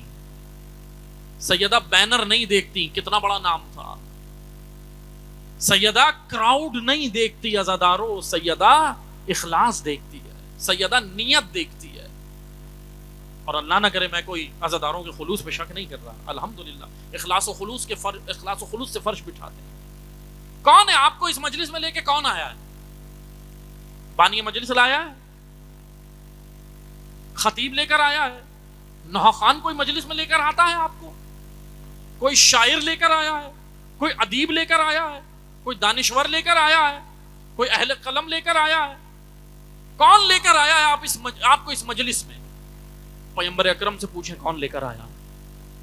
سیدہ بینر نہیں دیکھتی, کتنا بڑا نام تھا. سیدہ کراؤڈ نہیں دیکھتی عزادارو, سیدہ اخلاص دیکھتی ہے. سیدہ نیت دیکھتی ہے. اور اللہ نہ کرے میں کوئی عزاداروں کے خلوص پہ شک نہیں کر رہا, الحمدللہ اخلاص و خلوص سے فرش بٹھاتے ہیں. کون ہے آپ کو اس مجلس میں لے کے کون آیا ہے؟ بانی مجلس لایا ہے, خطیب لے کر آیا ہے, نوحہ خان کوئی مجلس میں لے کر آتا ہے آپ کو, کوئی شاعر لے کر آیا ہے, کوئی ادیب لے کر آیا ہے, کوئی دانشور لے کر آیا ہے, کوئی اہل قلم لے کر آیا ہے. کون لے کر آیا ہے آپ کو اس مجلس میں؟ پیغمبر اکرم سے پوچھیں کون لے کر آیا.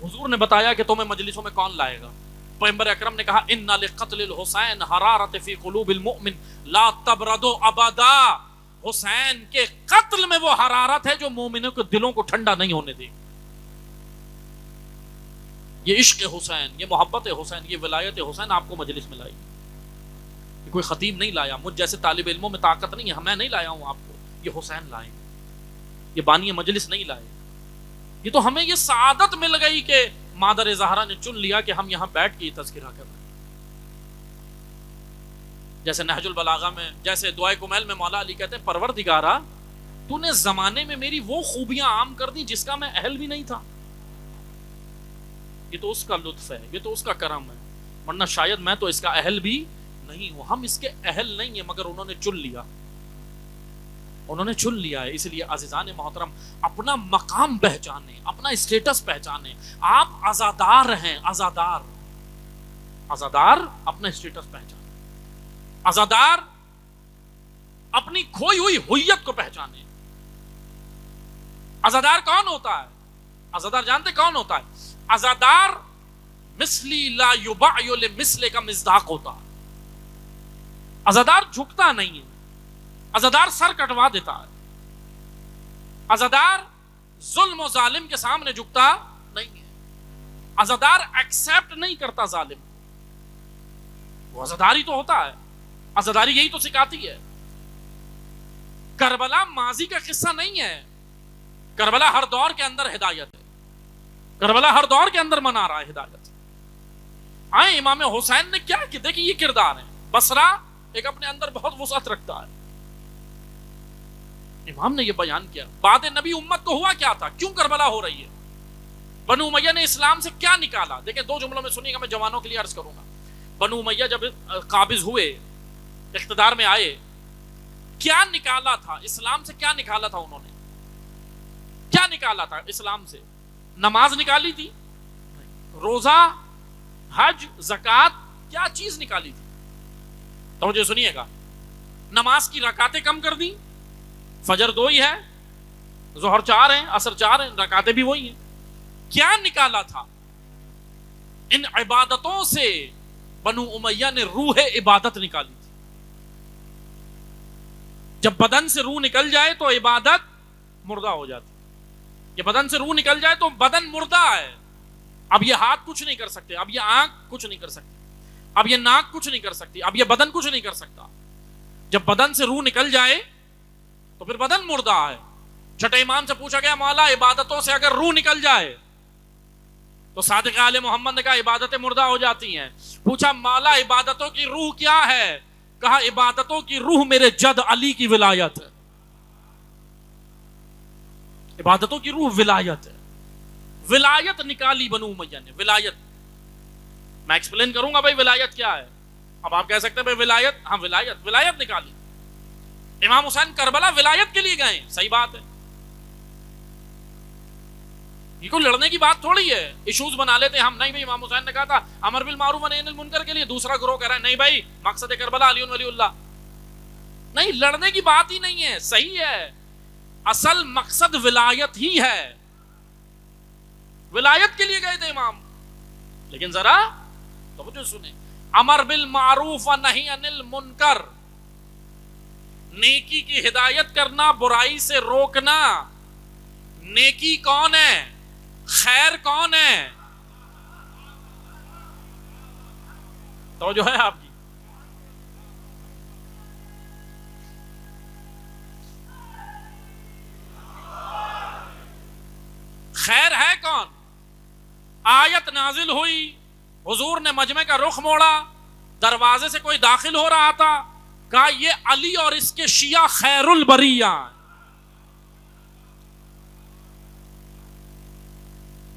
حضور نے بتایا کہ تمہیں مجلسوں میں کون لائے گا. پیغمبر اکرم نے کہا اِنَّ لِقَتْلِ الْحُسَيْنِ حَرَارَةَ فِي قُلُوبِ الْمُؤْمِنِ لَا تَبْرَدُ أَبَدًا. حسین کے قتل میں وہ حرارت ہے جو مومنوں کے دلوں کو ٹھنڈا نہیں ہونے دے. یہ عشق حسین, یہ محبت حسین, یہ ولایت حسین آپ کو مجلس میں لائی. یہ کوئی خطیب نہیں لایا, مجھ جیسے طالب علموں میں طاقت نہیں ہے, میں نہیں لایا ہوں آپ کو, یہ حسین لائے. یہ بانی مجلس نہیں لائے. یہ تو ہمیں یہ سعادت مل گئی کہ مادر زہرا نے چن لیا کہ ہم یہاں بیٹھ کے یہ تذکرہ کر رہے ہیں. جیسے نہج البلاغہ میں, جیسے دعائے کمیل میں مولا علی کہتے ہیں پروردگارا تو نے زمانے میں میری وہ خوبیاں عام کر دی جس کا میں اہل بھی نہیں تھا. یہ تو اس کا لطف ہے, یہ تو اس کا کرم ہے, ورنہ شاید میں تو اس کا اہل بھی نہیں ہوں. ہم اس کے اہل نہیں ہیں مگر انہوں نے چن لیا, انہوں نے چن لیا ہے. اس لیے عزیزان محترم اپنا مقام پہچانے, اپنا اسٹیٹس پہچانے. آپ عزادار ہیں, عزادار, عزادار اپنا اسٹیٹس پہچانے. عزادار اپنی کھوئی ہوئی ہوئیت کو پہچانے. عزادار کون ہوتا ہے؟ عزادار جانتے کون ہوتا ہے؟ عزادار مثلی لا یباع لمثل کا مصداق ہوتا ہے. عزادار جھکتا نہیں ہے, عزادار سر کٹوا دیتا ہے. عزادار ظلم و ظالم کے سامنے جھکتا نہیں ہے. عزادار ایکسپٹ نہیں کرتا ظالم کو. وہ عزاداری تو ہوتا ہے. عزاداری یہی تو سکھاتی ہے. کربلا ماضی کا قصہ نہیں ہے. کربلا ہر دور کے اندر ہدایت ہے. کربلا ہر دور کے اندر منا رہا ہے ہدایت. آئیں امام حسین نے کیا کہ دیکھیں یہ کردار ہے. بصرہ ایک اپنے اندر بہت وسعت رکھتا ہے. امام نے یہ بیان کیا بعد نبی امت کو ہوا کیا تھا, کیوں کربلا ہو رہی ہے. بنو امیہ نے اسلام سے کیا نکالا؟ دیکھیں 2 جملوں میں سنیے گا، میں جوانوں کے لیے عرض کروں گا. بنو امیہ جب قابض ہوئے، اقتدار میں آئے، کیا نکالا تھا اسلام سے؟ کیا نکالا تھا انہوں نے؟ کیا نکالا تھا اسلام سے؟ نماز نکالی تھی؟ روزہ، حج، زکوٰۃ، کیا چیز نکالی تھی؟ توجہ سنیے گا. نماز کی رکعتیں کم کر دی، فجر 2 ہی ہے، ظہر 4 ہیں، عصر 4 ہیں، رکعتیں بھی وہی ہیں. کیا نکالا تھا؟ ان عبادتوں سے بنو امیہ نے روح عبادت نکالی تھی. جب بدن سے روح نکل جائے تو عبادت مردہ ہو جاتی. یہ بدن سے روح نکل جائے تو بدن مردہ ہے. اب یہ ہاتھ کچھ نہیں کر سکتے، اب یہ آنکھ کچھ نہیں کر سکتی، اب یہ ناک کچھ نہیں کر سکتی، اب یہ بدن کچھ نہیں کر سکتا. جب بدن سے روح نکل جائے تو پھر بدن مردہ ہے. چھٹے امام سے پوچھا گیا مولا عبادتوں سے اگر روح نکل جائے تو صادق آل محمد نے کہا عبادتیں مردہ ہو جاتی ہیں. پوچھا مولا عبادتوں کی روح کیا ہے؟ کہا عبادتوں کی روح میرے جد علی کی ولایت ہے. عبادتوں کی روح ولایت ہے. ولایت نکالی بنو امیہ نے. ولایت میں ایکسپلین کروں گا بھائی ولایت کیا ہے. اب آپ کہہ سکتے ہیں بھائی ولایت، ہاں ولایت نکالی. امام حسین کربلا ولایت کے لیے گئے، صحیح بات ہے. یہ کوئی لڑنے کی بات تھوڑی ہے. ایشوز بنا لیتے ہم، نہیں بھائی امام حسین نے کہا تھا امر بالمعروف و نہی عن المنکر کے لیے، دوسرا گروہ کہہ رہا ہے نہیں بھائی مقصد کربلا علی ولی اللہ. نہیں، لڑنے کی بات ہی نہیں ہے. صحیح ہے، اصل مقصد ولایت ہی ہے. ولایت کے لیے گئے تھے امام. لیکن ذرا توجہ سنیں، امر بالمعروف و نہی عن المنکر، نیکی کی ہدایت کرنا، برائی سے روکنا. نیکی کون ہے؟ خیر کون ہے؟ توجہ ہے آپ کی؟ خیر ہے کون؟ آیت نازل ہوئی، حضور نے مجمع کا رخ موڑا، دروازے سے کوئی داخل ہو رہا تھا، کہا یہ علی اور اس کے شیعہ خیر البریہ.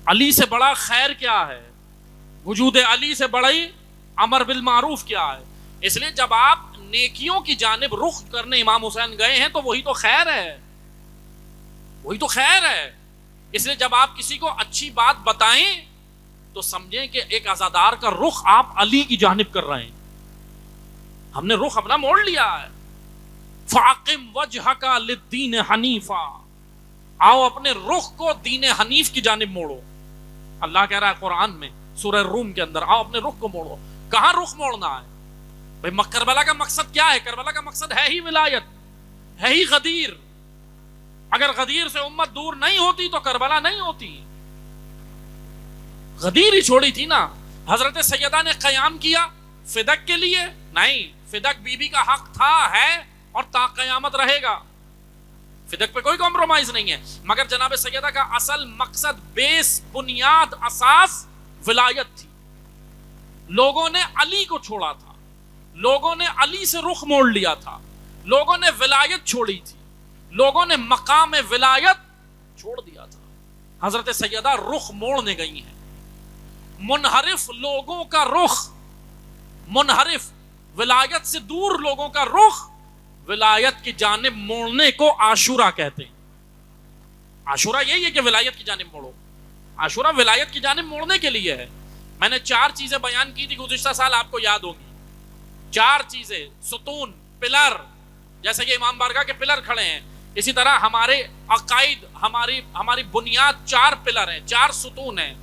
علی سے بڑا خیر کیا ہے؟ وجود علی سے بڑی امر بالمعروف کیا ہے؟ اس لیے جب آپ نیکیوں کی جانب رخ کرنے امام حسین گئے ہیں تو وہی تو خیر ہے. وہی تو خیر ہے. اس لیے جب آپ کسی کو اچھی بات بتائیں تو سمجھیں کہ ایک عزادار کا رخ آپ علی کی جانب کر رہے ہیں. ہم نے رخ اپنا موڑ لیا ہے. فَأَقِمْ وَجْهَكَ لِلدِّينِ حَنِيفًا، آؤ اپنے رخ کو دین حنیف کی جانب موڑو. اللہ کہہ رہا ہے قرآن میں سورہ روم کے اندر، آؤ اپنے رخ کو موڑو. کہاں رخ موڑنا ہے بھائی؟ کربلا کا مقصد کیا ہے؟ کربلا کا مقصد ہے ہی ولایت، ہے ہی غدیر. اگر غدیر سے امت دور نہیں ہوتی تو کربلا نہیں ہوتی. غدیر ہی چھوڑی تھی نا. حضرت سیدہ نے قیام کیا فدق کے لیے؟ نہیں، فدق بی بی کا حق تھا، ہے اور تا قیامت رہے گا. فدق پہ کوئی کمپرومائز نہیں ہے. مگر جناب سیدہ کا اصل مقصد، بیس، بنیاد، اساس ولایت تھی. لوگوں نے علی کو چھوڑا تھا، لوگوں نے علی سے رخ موڑ لیا تھا، لوگوں نے ولایت چھوڑی تھی، لوگوں نے مقام ولایت چھوڑ دیا تھا. حضرت سیدہ رخ موڑنے گئی ہیں. منحرف لوگوں کا رخ، منحرف ولایت سے دور لوگوں کا رخ ولایت کی جانب موڑنے کو عاشورہ کہتے ہیں. عاشورہ یہی ہے کہ ولایت کی جانب موڑو. عاشورہ ولایت کی جانب موڑنے کے لیے ہے. میں نے 4 چیزیں بیان کی تھی گزشتہ سال، آپ کو یاد ہوگی. 4 چیزیں، ستون، پلر، جیسے کہ امام بارگاہ کے پلر کھڑے ہیں، اسی طرح ہمارے عقائد، ہماری بنیاد 4 پلر ہیں، 4 ستون ہیں.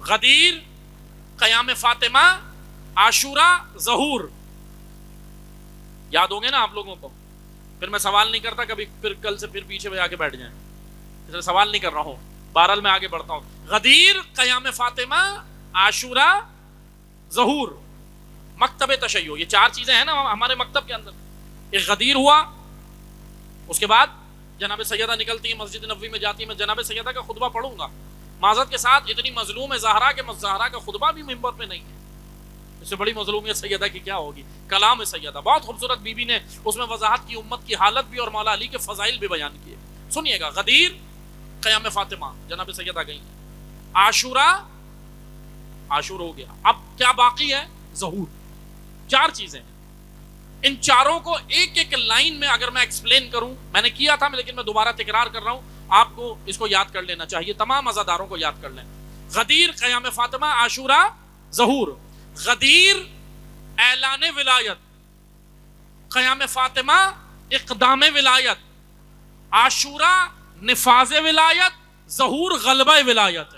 غدیر، قیام فاطمہ، عاشورہ، ظہور. یاد ہوں گے نا آپ لوگوں کو؟ پھر میں سوال نہیں کرتا کبھی، پھر کل سے پھر پیچھے پہ آ کے بیٹھ جائیں. اس لیے سوال نہیں کر رہا ہوں، بہرحال میں آگے بڑھتا ہوں. غدیر، قیام فاطمہ، عاشورہ، ظہور، مکتب تشیع. یہ 4 چیزیں ہیں نا ہمارے مکتب کے اندر. ایک غدیر ہوا، اس کے بعد جناب سیدہ نکلتی ہیں، مسجد نبوی میں جاتی ہیں. میں جناب سیدہ کا خطبہ پڑھوں گا. معذرت کے ساتھ اتنی مظلوم ہے زہرا کہ زہرا کا خطبہ بھی منبر پہ نہیں ہے. اس سے بڑی مظلومیت سیدہ کی کیا ہوگی؟ کلام سیدہ بہت خوبصورت بی بی نے اس میں وضاحت کی، امت کی حالت بھی اور مولا علی کے فضائل بھی بیان کیے. سنیے گا، غدیر، قیام فاطمہ، جناب سیدہ گئی. عاشورہ، عاشور ہو گیا. اب کیا باقی ہے؟ ظہور. 4 چیزیں ہیں. ان چاروں کو ایک ایک لائن میں اگر میں ایکسپلین کروں، میں نے کیا تھا لیکن میں دوبارہ تکرار کر رہا ہوں، آپ کو اس کو یاد کر لینا چاہیے، تمام عزاداروں کو یاد کر لیں. غدیر قیام فاطمہ، عاشورہ ظہور. غدیر اعلان ولایت، قیام فاطمہ اقدام ولایت، عاشورہ نفاذ ولایت، ظہور غلبہ ولایت.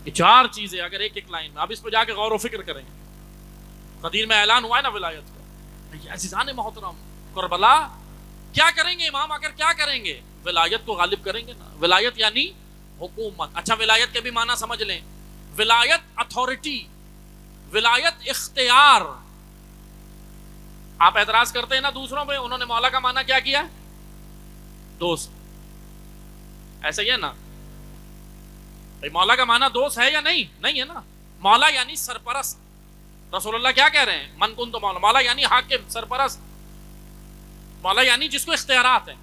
یہ 4 چیزیں اگر ایک ایک لائن میں آپ اس پہ جا کے غور و فکر کریں. غدیر میں اعلان ہوا ہے نا ولایت کا. عزیزان محترم، کربلا کیا کریں گے امام؟ اگر کیا کریں گے؟ ولایت کو غالب کریں گے نا. ولایت یعنی حکومت. اچھا ولایت کے بھی معنی سمجھ لیں. ولایت اتھارٹی، ولایت اختیار. آپ اعتراض کرتے ہیں نا دوسروں پہ، انہوں نے مولا کا معنی کیا کیا؟ دوست. ایسا ہی ہے نا؟ مولا کا معنی دوست ہے یا نہیں؟ نہیں ہے نا. مولا یعنی سرپرست. رسول اللہ کیا کہہ رہے ہیں؟ من کن تو مولا. مولا یعنی حاکم، سرپرست. مولا یعنی جس کو اختیارات ہیں.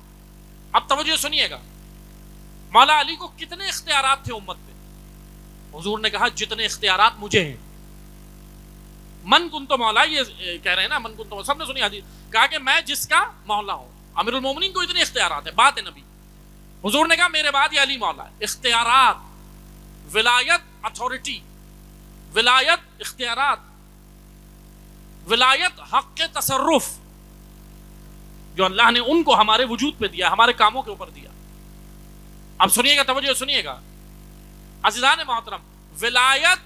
اب توجہ سنیے گا، مولا علی کو کتنے اختیارات تھے امت پہ؟ حضور نے کہا جتنے اختیارات مجھے ہیں. من کن تو مولا، یہ کہہ رہے ہیں نا من کن تو، سب نے سنی حدیث. کہا کہ میں جس کا مولا ہوں. امیر المومنین کو اتنے اختیارات ہیں، بات ہے نبی. حضور نے کہا میرے بعد یہ علی مولا ہے. اختیارات، ولایت اتھارٹی، ولایت اختیارات، ولایت حق تصرف جو اللہ نے ان کو ہمارے وجود پہ دیا، ہمارے کاموں کے اوپر دیا. اب سنیے گا، توجہ سنیے گا عزیزان محترم. ولایت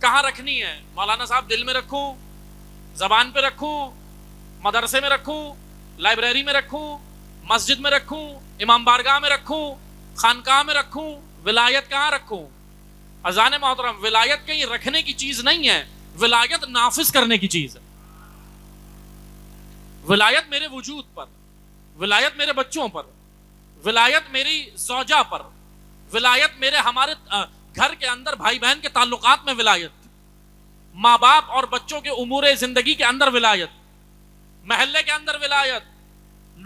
کہاں رکھنی ہے؟ مولانا صاحب دل میں رکھوں، زبان پہ رکھوں، مدرسے میں رکھوں، لائبریری میں رکھوں، مسجد میں رکھوں، امام بارگاہ میں رکھوں، خانقاہ میں رکھوں؟ ولایت کہاں رکھوں؟ عزیزان محترم، ولایت کہیں رکھنے کی چیز نہیں ہے، ولایت نافذ کرنے کی چیز ہے. ولایت میرے وجود پر، ولایت میرے بچوں پر، ولایت میری زوجہ پر، ولایت میرے ہمارے گھر کے اندر بھائی بہن کے تعلقات میں، ولایت ماں باپ اور بچوں کے امور زندگی کے اندر، ولایت محلے کے اندر، ولایت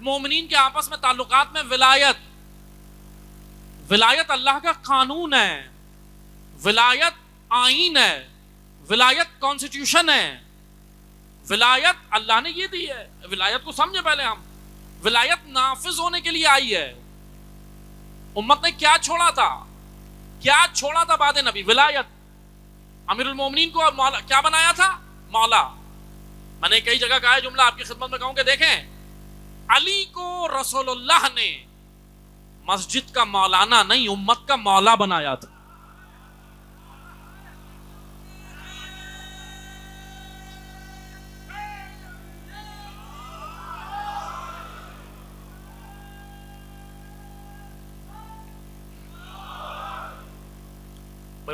مومنین کے آپس میں تعلقات میں، ولایت. ولایت اللہ کا قانون ہے، ولایت آئین ہے، ولایت کانسٹیٹیوشن ہے. ولایت اللہ نے یہ دی ہے. ولایت کو سمجھے پہلے ہم. ولایت نافذ ہونے کے لیے آئی ہے. امت نے کیا چھوڑا تھا؟ کیا چھوڑا تھا بعد نبی؟ ولایت. امیر المومنین کو مولا کیا بنایا تھا؟ مولا. میں نے کئی جگہ کہا ہے جملہ، آپ کی خدمت میں کہوں کہ دیکھیں، علی کو رسول اللہ نے مسجد کا مولانا نہیں، امت کا مولا بنایا تھا.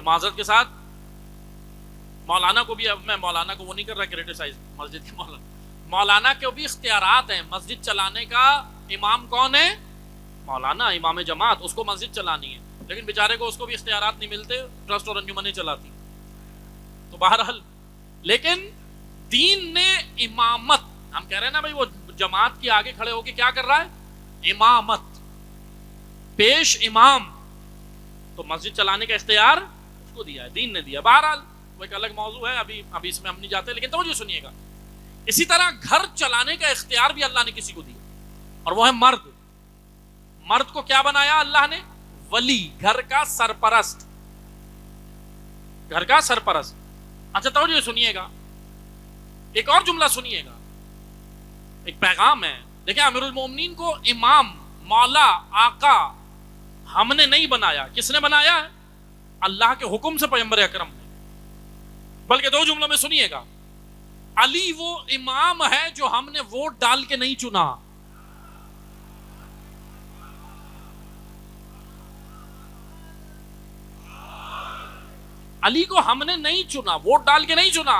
معذرت کے ساتھ مولانا کو بھی، اب میں مولانا کو وہ نہیں کر رہا کریٹیسائز، مسجد کے مولانا کے بھی اختیارات ہیں. مسجد چلانے کا امام کون ہے؟ مولانا، امام جماعت. اس کو مسجد چلانی ہے، لیکن بیچارے کو اس کو بھی اختیارات نہیں ملتے، ٹرسٹ اور انجمنیں چلاتی. تو بہرحال لیکن دین نے امامت، ہم کہہ رہے ہیں نا بھائی، وہ جماعت کے آگے کھڑے ہو کے کیا کر رہا ہے؟ امامت، پیش امام. تو مسجد چلانے کا اختیار اس کو دیا ہے، دین نے دیا. بہرحال وہ ایک الگ موضوع ہے، ابھی اس میں ہم نہیں جاتے، لیکن توجہ سنیے گا. اسی طرح گھر چلانے کا اختیار بھی اللہ نے کسی کو دیا، اور وہ ہے مرد. مرد کو کیا بنایا اللہ نے؟ ولی، گھر کا سرپرست. گھر کا سرپرست. اچھا توجہ سنیے گا، ایک اور جملہ سنیے گا، ایک پیغام ہے. دیکھیں، امیر المومنین کو امام، مولا، آقا ہم نے نہیں بنایا. کس نے بنایا؟ اللہ کے حکم سے پیغمبر اکرم نے. بلکہ 2 جملوں میں سنیے گا، علی وہ امام ہے جو ہم نے ووٹ ڈال کے نہیں چنا. علی کو ہم نے نہیں چنا، ووٹ ڈال کے نہیں چنا.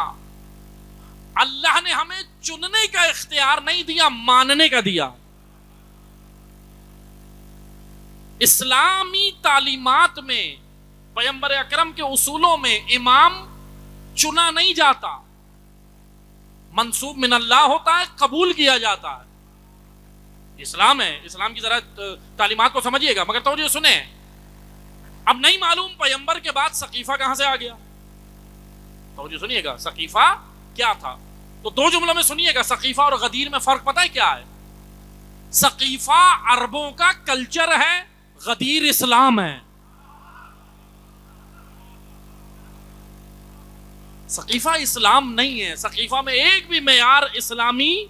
اللہ نے ہمیں چننے کا اختیار نہیں دیا، ماننے کا دیا. اسلامی تعلیمات میں، پیغمبر اکرم کے اصولوں میں امام چنا نہیں جاتا، منصوب من اللہ ہوتا ہے، قبول کیا جاتا ہے. اسلام ہے، اسلام کی ذرا تعلیمات کو سمجھیے گا، مگر توجہ سنیں، اب نہیں معلوم پیمبر کے بعد ثقیفہ کہاں سے آ گیا. توجہ سنیے گا، ثقیفہ کیا تھا؟ تو دو جملوں میں سنیے گا، ثقیفہ اور غدیر میں فرق پتہ ہے کیا ہے؟ ثقیفہ عربوں کا کلچر ہے، غدیر اسلام ہے. ثقیفہ اسلام نہیں ہے، ثقیفہ میں ایک بھی معیار اسلامی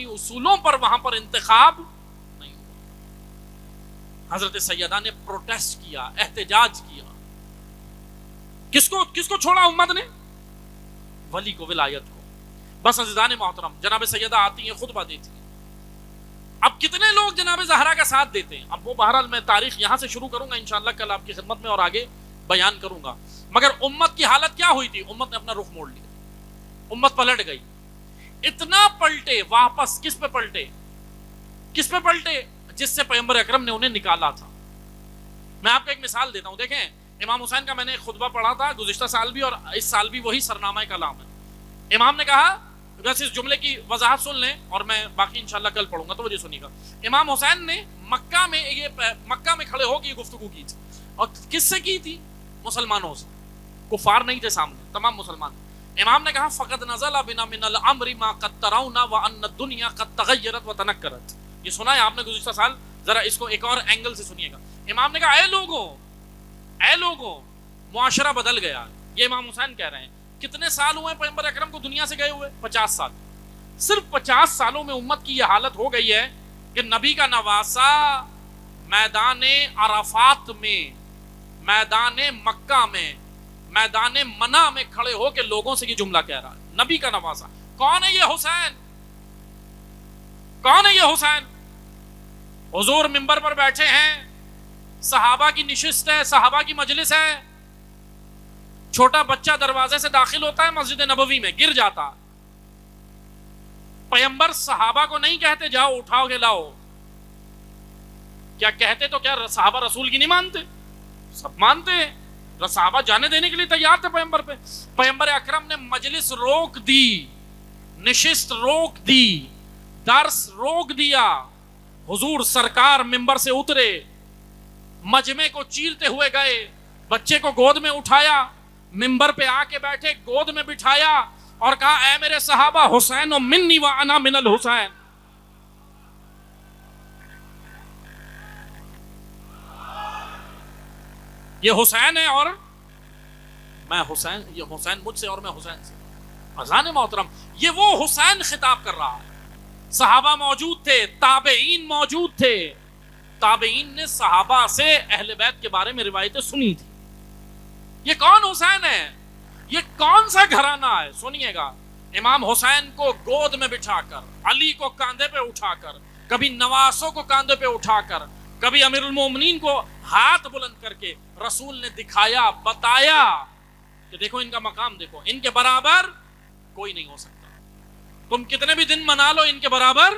اصولوں پر وہاں پر انتخاب نہیں ہوا. حضرت سیدہ نے پروٹیسٹ کیا، احتجاج کیا. کس کو چھوڑا امت نے؟ ولی کو، ولایت کو. بس عزیزان محترم، جناب سیدہ آتی ہیں، خطبہ دیتی ہیں. اب کتنے لوگ جناب زہرا کا ساتھ دیتے ہیں؟ اب وہ بہرحال میں تاریخ یہاں سے شروع کروں گا انشاءاللہ کل آپ کی خدمت میں اور آگے بیان کروں گا. مگر امت کی حالت کیا ہوئی تھی؟ امت نے اپنا رخ موڑ لیا، امت پلٹ گئی. اتنا پلٹے، واپس کس پہ پلٹے؟ جس سے پیغمبر اکرم نے انہیں نکالا تھا. میں آپ کو ایک مثال دیتا ہوں. دیکھیں، امام حسین کا میں نے ایک خطبہ پڑھا تھا گزشتہ سال بھی، اور اس سال بھی وہی سرنامہ کلام ہے. امام نے کہا، بس اس جملے کی وضاحت سن لیں اور میں باقی انشاءاللہ کل پڑھوں گا، تو وجہ سنیے گا. امام حسین نے مکہ میں کھڑے ہو کے یہ گفتگو کی تھی. اور کس سے کی تھی؟ مسلمانوں سے. کفار نہیں تھے سامنے، تمام مسلمان. امام نے کہا، فقد نزل بنا من الامر ما قد ترون وان الدنيا قد تغيرت وتنكرت. یہ سنا ہے آپ نے گزشتہ سال، ذرا اس کو ایک اور اینگل سے سنیے گا. امام نے کہا، اے لوگوں معاشرہ بدل گیا. یہ امام حسین کہہ رہے ہیں. کتنے سال ہوئے پیغمبر اکرم کو دنیا سے گئے ہوئے؟ 50 سال. صرف 50 سالوں میں امت کی یہ حالت ہو گئی ہے کہ نبی کا نواسا میدان عرفات میں، میدان مکہ میں، میدان منع میں کھڑے ہو کے لوگوں سے یہ جملہ کہہ رہا ہے. نبی کا نواسا. کون ہے یہ حسین؟ کون ہے یہ حسین؟ حضور منبر پر بیٹھے ہیں، صحابہ کی نشست ہے، صحابہ کی مجلس ہے. چھوٹا بچہ دروازے سے داخل ہوتا ہے مسجد نبوی میں، گر جاتا. پیغمبر صحابہ کو نہیں کہتے جاؤ اٹھاؤ کے لاؤ. کیا کہتے تو کیا صحابہ رسول کی نہیں مانتے؟ سب مانتے ہیں. صحابہ جانے دینے کے لیے تیار تھے پیغمبر پہ. پیغمبر اکرم نے مجلس روک دی، نشست روک دی، درس روک دیا. حضور سرکار منبر سے اترے، مجمع کو چیرتے ہوئے گئے، بچے کو گود میں اٹھایا، منبر پہ آ کے بیٹھے، گود میں بٹھایا اور کہا، اے میرے صحابہ، حسین منی وانا من الحسین. یہ حسین ہے اور میں حسین، یہ حسین مجھ سے اور میں حسین سے. اذان محترم، یہ وہ حسین خطاب کر رہا ہے. صحابہ موجود تھے، تابعین موجود تھے. تابعین نے صحابہ سے اہل بیت کے بارے میں روایتیں سنی تھی. یہ کون حسین ہے؟ یہ کون سا گھرانہ ہے؟ سنیے گا. امام حسین کو گود میں بٹھا کر، علی کو کاندھے پہ اٹھا کر، کبھی نواسوں کو کاندھے پہ اٹھا کر، کبھی امیر المومنین کو ہاتھ بلند کر کے رسول نے دکھایا، بتایا کہ دیکھو ان کا مقام، دیکھو ان کے برابر کوئی نہیں ہو سکتا. تم کتنے بھی دن منا لو، ان کے برابر.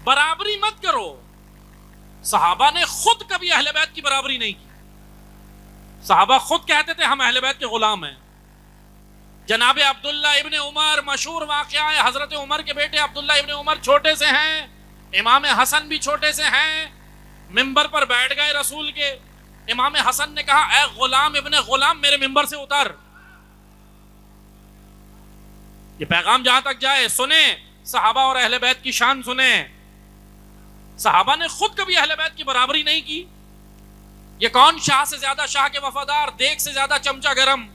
برابری مت کرو. صحابہ نے خود کبھی اہل بیت کی برابری نہیں کی. صحابہ خود کہتے تھے ہم اہل بیت کے غلام ہیں. جناب عبداللہ ابن عمر، مشہور واقعہ ہے، حضرت عمر کے بیٹے عبداللہ ابن عمر چھوٹے سے ہیں، امام حسن بھی چھوٹے سے ہیں. منبر پر بیٹھ گئے رسول کے. امام حسن نے کہا، اے غلام ابن غلام، میرے منبر سے اتر. یہ پیغام جہاں تک جائے سنیں، صحابہ اور اہل بیت کی شان سنیں. صحابہ نے خود کبھی اہل بیت کی برابری نہیں کی. یہ کون شاہ سے زیادہ شاہ کے وفادار، دیگ سے زیادہ چمچہ گرم.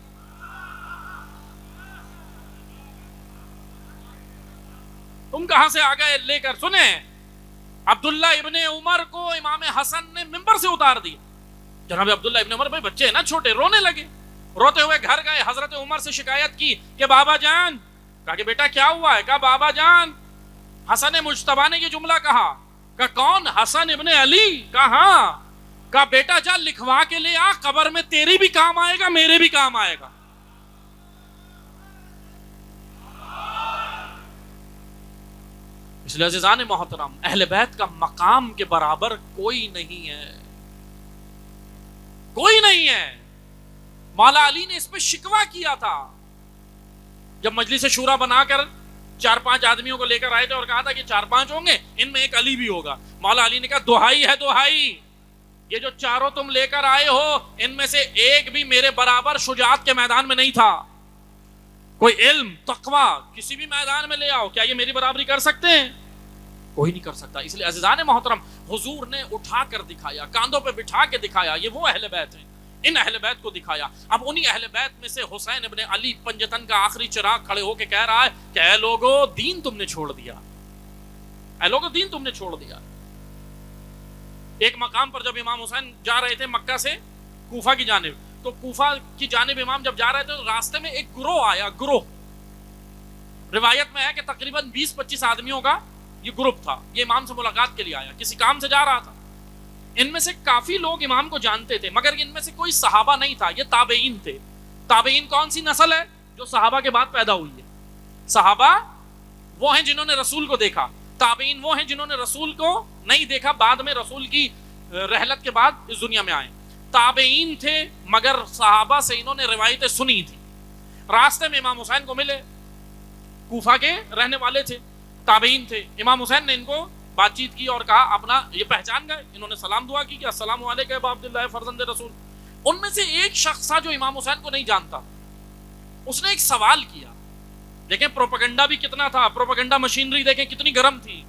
تم کہاں سے آ گئے لے کر؟ سنیں، عبداللہ ابن عمر کو امام حسن نے منبر سے اتار دیا. جناب عبداللہ ابن عمر، بھائی بچے ہیں نا چھوٹے، رونے لگے. روتے ہوئے گھر گئے، حضرت عمر سے شکایت کی کہ بابا جان. کہا کہ بیٹا کیا ہوا ہے؟ کہا بابا جان، حسن مجتبیٰ نے یہ جملہ کہا. کہا کون؟ حسن ابن علی. کہا کہا بیٹا جا لکھوا کے لے آ، قبر میں تیری بھی کام آئے گا، میرے بھی کام آئے گا. اس لیے عزیزان محترم، اہل بیت کا مقام کے برابر کوئی نہیں ہے، کوئی نہیں ہے. مولا علی نے اس پہ شکوہ کیا تھا. جب مجلس شورا بنا کر 4-5 آدمیوں کو لے کر آئے تھے اور کہا تھا کہ 4-5 ہوں گے، ان میں ایک علی بھی ہوگا، مولا علی نے کہا دہائی ہے دہائی، یہ جو چاروں تم لے کر آئے ہو ان میں سے ایک بھی میرے برابر شجاعت کے میدان میں نہیں تھا. کوئی علم تقوی کسی بھی میدان میں لے آؤ، کیا یہ میری برابری کر سکتے ہیں؟ کوئی نہیں کر سکتا. اس لیے عزیزان محترم، حضور نے اٹھا کر دکھایا، کاندھوں پہ بٹھا کے دکھایا، یہ وہ اہل بیت ہیں، ان اہل بیت کو دکھایا. اب انہی اہل بیت میں سے حسین ابن علی پنجتن کا آخری چراغ کھڑے ہو کے کہہ رہا ہے کہ اے لوگو دین تم نے چھوڑ دیا، اے لوگو دین تم نے چھوڑ دیا. ایک مقام پر جب امام حسین جا رہے تھے مکہ سے کوفہ کی جانب، تو کوفہ کی جانب امام جب جا رہے تھے تو راستے میں ایک گروہ آیا. گروہ روایت میں ہے کہ تقریباً 20-25 آدمیوں کا یہ گروپ تھا. یہ امام سے ملاقات کے لیے آیا، کسی کام سے جا رہا تھا. ان میں سے کافی لوگ امام کو جانتے تھے، مگر ان میں سے کوئی صحابہ نہیں تھا، یہ تابعین تھے. تابعین کون سی نسل ہے؟ جو صحابہ کے بعد پیدا ہوئی ہے. صحابہ وہ ہیں جنہوں نے رسول کو دیکھا، تابعین وہ ہیں جنہوں نے رسول کو نہیں دیکھا، بعد میں رسول کی رحلت کے بعد اس دنیا میں آئے. تابعین تھے مگر صحابہ سے انہوں نے روایتیں سنی تھی. راستے میں امام حسین کو ملے، کوفہ کے رہنے والے تھے، تابعین تھے. امام حسین نے ان کو بات چیت کی اور کہا اپنا، یہ پہچان گئے، انہوں نے سلام دعا کی کہ السلام علیکم ابا عبداللہ فرزند رسول. ان میں سے ایک شخص تھا جو امام حسین کو نہیں جانتا. اس نے ایک سوال کیا. دیکھیں پروپیگنڈا بھی کتنا تھا، پروپیگنڈا مشینری دیکھیں کتنی گرم تھی.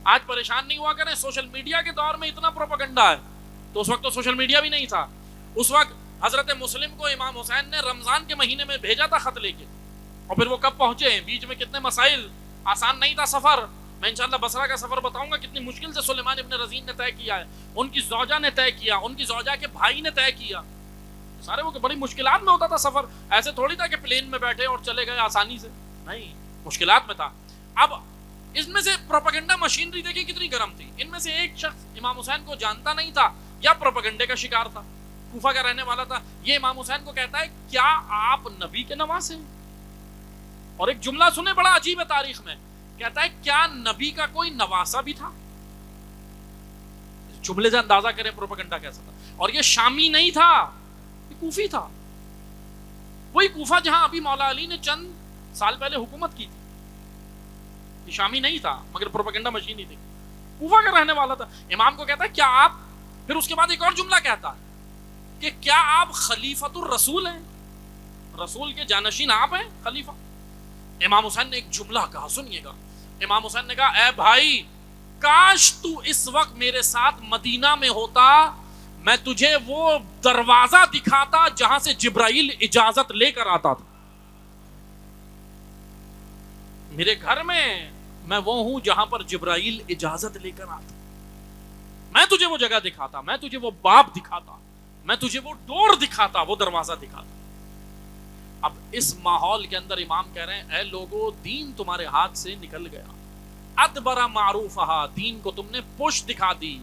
آج پریشان نہیں ہوا کریں، سوشل میڈیا کے دور میں اتنا پروپیگنڈا ہے. تو اس وقت تو سوشل میڈیا بھی نہیں تھا. اس وقت حضرت مسلم کو امام حسین نے رمضان کے مہینے میں بھیجا تھا خط لے کے، اور پھر وہ کب پہنچے، بیچ میں کتنے مسائل، آسان نہیں تھا سفر. میں انشاءاللہ بصرہ کا سفر بتاؤں گا کتنی مشکل سے سلیمان ابن رزین نے طے کیا ہے، ان کی زوجہ نے طے کیا، ان کی زوجہ کے بھائی نے طے کیا. سارے وہ بڑی مشکلات میں ہوتا تھا سفر. ایسے تھوڑی تھا کہ پلین میں بیٹھے اور چلے گئے آسانی سے، نہیں، مشکلات میں تھا. اب اس میں سے پروپیگنڈا مشینری دیکھیں کتنی گرم تھی. ان میں سے ایک شخص امام حسین کو جانتا نہیں تھا یا پروپیگنڈے کا شکار تھا، کوفہ کا رہنے والا تھا. یہ امام حسین کو کہتا ہے کیا آپ نبی کے نواسے ہیں؟ اور ایک جملہ سنے بڑا عجیب ہے تاریخ میں، کہتا ہے کیا نبی کا کوئی نواسا بھی تھا؟ جملے سے اندازہ کریں پروپیگنڈا کیسا تھا. اور یہ شامی نہیں تھا، یہ کوفی تھا. وہی کوفہ جہاں ابھی مولا علی نے چند سال پہلے حکومت کی تھی. یہ شامی نہیں تھا مگر پروپیگنڈا مشین ہی تھی، کوفہ کا رہنے والا تھا. امام کو کہتا ہے کیا آپ، پھر اس کے بعد ایک اور جملہ کہتا ہے کہ کیا آپ خلیفۃ الرسول ہیں؟ رسول کے جانشین آپ ہیں، خلیفہ. امام حسین نے ایک جملہ کہا، سنیے گا. امام حسین نے کہا اے بھائی، کاش تو اس وقت میرے ساتھ مدینہ میں ہوتا، میں تجھے وہ دروازہ دکھاتا جہاں سے جبرائیل اجازت لے کر آتا تھا. میرے گھر میں وہ ہوں جہاں پر جبرائیل اجازت لے کر آتا. میں تجھے وہ جگہ دکھاتا، میں تجھے وہ باب دکھاتا، میں تجھے وہ ڈور دکھاتا، وہ دروازہ دکھاتا. اب اس ماحول کے اندر امام کہہ رہے ہیں اے لوگو دین تمہارے ہاتھ سے نکل گیا، ادبر معروفہا، دین کو تم نے پش دکھا دی.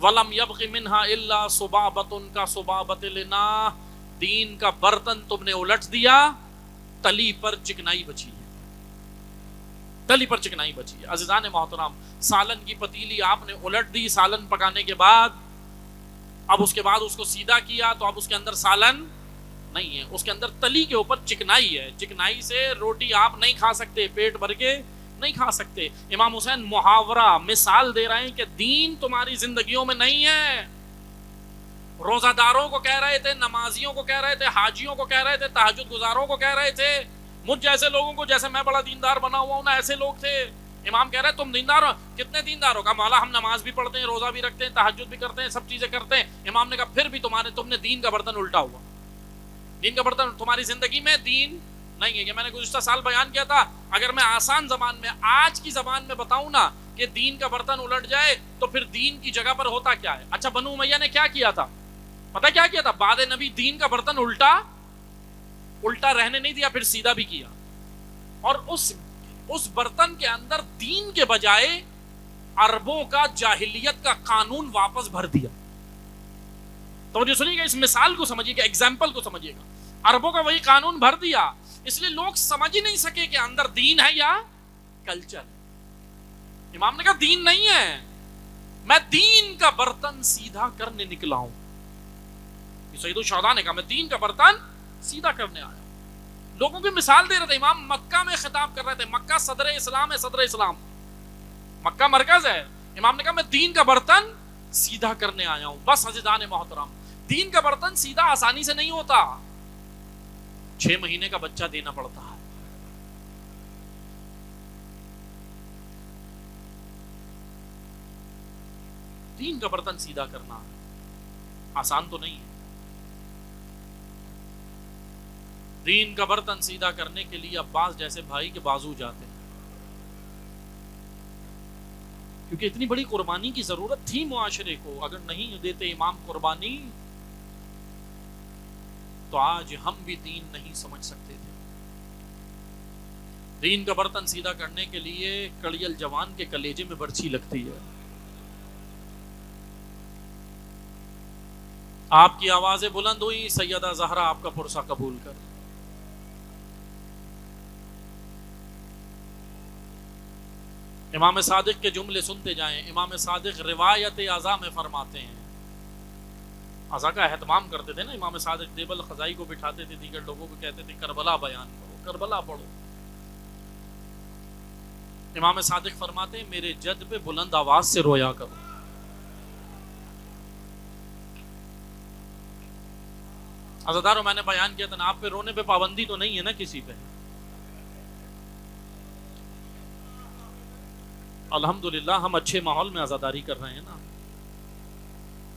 ولم یبغ منہا الا صبابۃ کا صبابۃ لنا، دین کا برتن تم نے الٹ دیا، تلی پر چکنائی بچی ہے، تلی پر چکنائی بچی ہے. عزیزان محترم، سالن کی پتیلی آپ نے الٹ دی سالن پکانے کے بعد، اب اس کے بعد اس کو سیدھا کیا تو اب اس کے اندر سالن نہیں ہے، اس کے اندر تلی کے اوپر چکنائی ہے. چکنائی سے روٹی آپ نہیں کھا سکتے، پیٹ بھر کے نہیں کھا سکتے. امام حسین محاورہ مثال دے رہے ہیں کہ دین تمہاری زندگیوں میں نہیں ہے. روزہ داروں کو کہہ رہے تھے، نمازیوں کو کہہ رہے تھے، حاجیوں کو کہہ رہے تھے، تہجد گزاروں کو کہہ رہے تھے، مجھ جیسے لوگوں کو، جیسے میں بڑا دیندار بنا ہوا ہوں نا، ایسے لوگ تھے. امام کہہ رہے ہیں تم دیندار ہو، کتنے دیندار ہو؟ کہا مولا ہم نماز بھی پڑھتے ہیں، روزہ بھی رکھتے ہیں، تہجد بھی کرتے ہیں، سب چیزیں کرتے ہیں. امام نے کہا پھر بھی تم نے دین کا برتن الٹا ہوا، دین کا برتن تمہاری زندگی میں دین نہیں ہے. یہ میں نے گزشتہ سال بیان کیا تھا. اگر میں آسان زبان میں، آج کی زبان میں بتاؤں نا کہ دین کا برتن الٹ جائے تو پھر دین کی جگہ پر ہوتا کیا ہے؟ اچھا بنو امیہ نے کیا کیا تھا؟ پتہ کیا کیا تھا؟ بعد نبی دین کا برتن الٹا رہنے نہیں دیا، پھر سیدھا بھی کیا، اور اس برتن کے اندر دین کے بجائے عربوں کا جاہلیت کا قانون واپس بھر دیا. توجہ سنیے گا، اس مثال کو سمجھیے گا، ایگزامپل کو سمجھیے گا. عربوں کا وہی قانون بھر دیا، اس لیے لوگ سمجھ ہی نہیں سکے کہ اندر دین ہے یا کلچر. امام نے کہا دین نہیں ہے، میں دین کا برتن سیدھا کرنے نکلا ہوں. سید الشہداء نے کہا میں دین کا برتن سیدھا کرنے آیا. لوگوں کی مثال دے رہے تھے. امام مکہ میں خطاب کر رہے تھے. مکہ صدر اسلام ہے, صدر اسلام, مکہ مرکز ہے. امام نے کہا میں دین کا برتن سیدھا کرنے آیا ہوں. بس عزیزان محترم, دین کا برتن سیدھا آسانی سے نہیں ہوتا, 6 مہینے کا بچہ دینا پڑتا ہے. دین کا برتن سیدھا کرنا آسان تو نہیں ہے. دین کا برتن سیدھا کرنے کے لیے عباس جیسے بھائی کے بازو جاتے ہیں, کیونکہ اتنی بڑی قربانی کی ضرورت تھی معاشرے کو. اگر نہیں دیتے امام قربانی تو آج ہم بھی دین نہیں سمجھ سکتے تھے. دین کا برتن سیدھا کرنے کے لیے کڑیل جوان کے کلیجے میں برچھی لگتی ہے. آپ کی آوازیں بلند ہوئی, سیدہ زہرا آپ کا پرسہ قبول کر. امام صادق کے جملے سنتے جائیں. امام صادق روایت عزا میں فرماتے ہیں, عزا کا اہتمام کرتے تھے نا امام صادق. دیبل خزائی کو بٹھاتے تھے, دیگر لوگوں کو کہتے تھے کربلا بیان کرو, کربلا پڑھو. امام صادق فرماتے ہیں میرے جد پہ بلند آواز سے رویا کرو. عزادارو, میں نے بیان کیا تھا آپ پہ رونے پہ پابندی تو نہیں ہے نا کسی پہ. الحمدللہ ہم اچھے ماحول میں عزاداری کر رہے ہیں نا.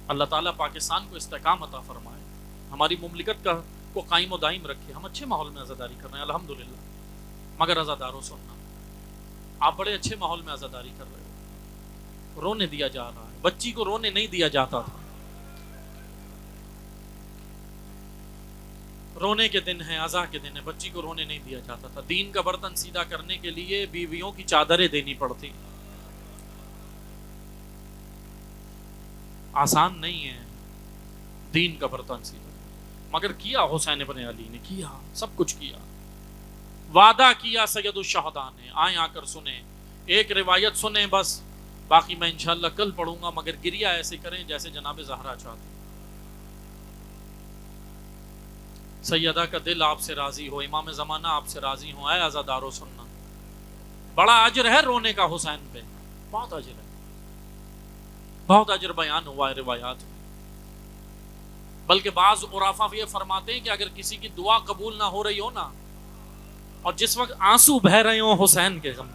اللہ تعالیٰ پاکستان کو استحکام عطا فرمائے, ہماری مملکت کو قائم و دائم رکھے. ہم اچھے ماحول میں عزاداری کر رہے ہیں الحمدللہ. مگر عزاداروں سننا, آپ بڑے اچھے ماحول میں عزاداری کر رہے ہو, رونے دیا جا رہا ہے. بچی کو رونے نہیں دیا جاتا تھا. رونے کے دن ہیں, عزا کے دن ہیں, بچی کو رونے نہیں دیا جاتا تھا. دین کا برتن سیدھا کرنے کے لیے بیویوں کی چادریں دینی پڑتی. آسان نہیں ہے دین کا برتن سیدھا, مگر کیا حسین ابن علی نے, کیا سب کچھ کیا. وعدہ کیا سید الشہداء نے. آئیں آ کر سنیں, ایک روایت سنیں بس, باقی میں انشاءاللہ کل پڑھوں گا. مگر گریہ ایسے کریں جیسے جناب زہرا چاہتے. سیدہ کا دل آپ سے راضی ہو, امام زمانہ آپ سے راضی ہوں. اے عزادارو سننا, بڑا اجر ہے رونے کا حسین پہ, بہت اجر ہے, بہت اجر بیان ہوا ہے روایات میں. بلکہ بعض عرفاء یہ فرماتے ہیں کہ اگر کسی کی دعا قبول نہ ہو رہی ہو نا, اور جس وقت آنسو بہ رہے ہوں حسین کے غم,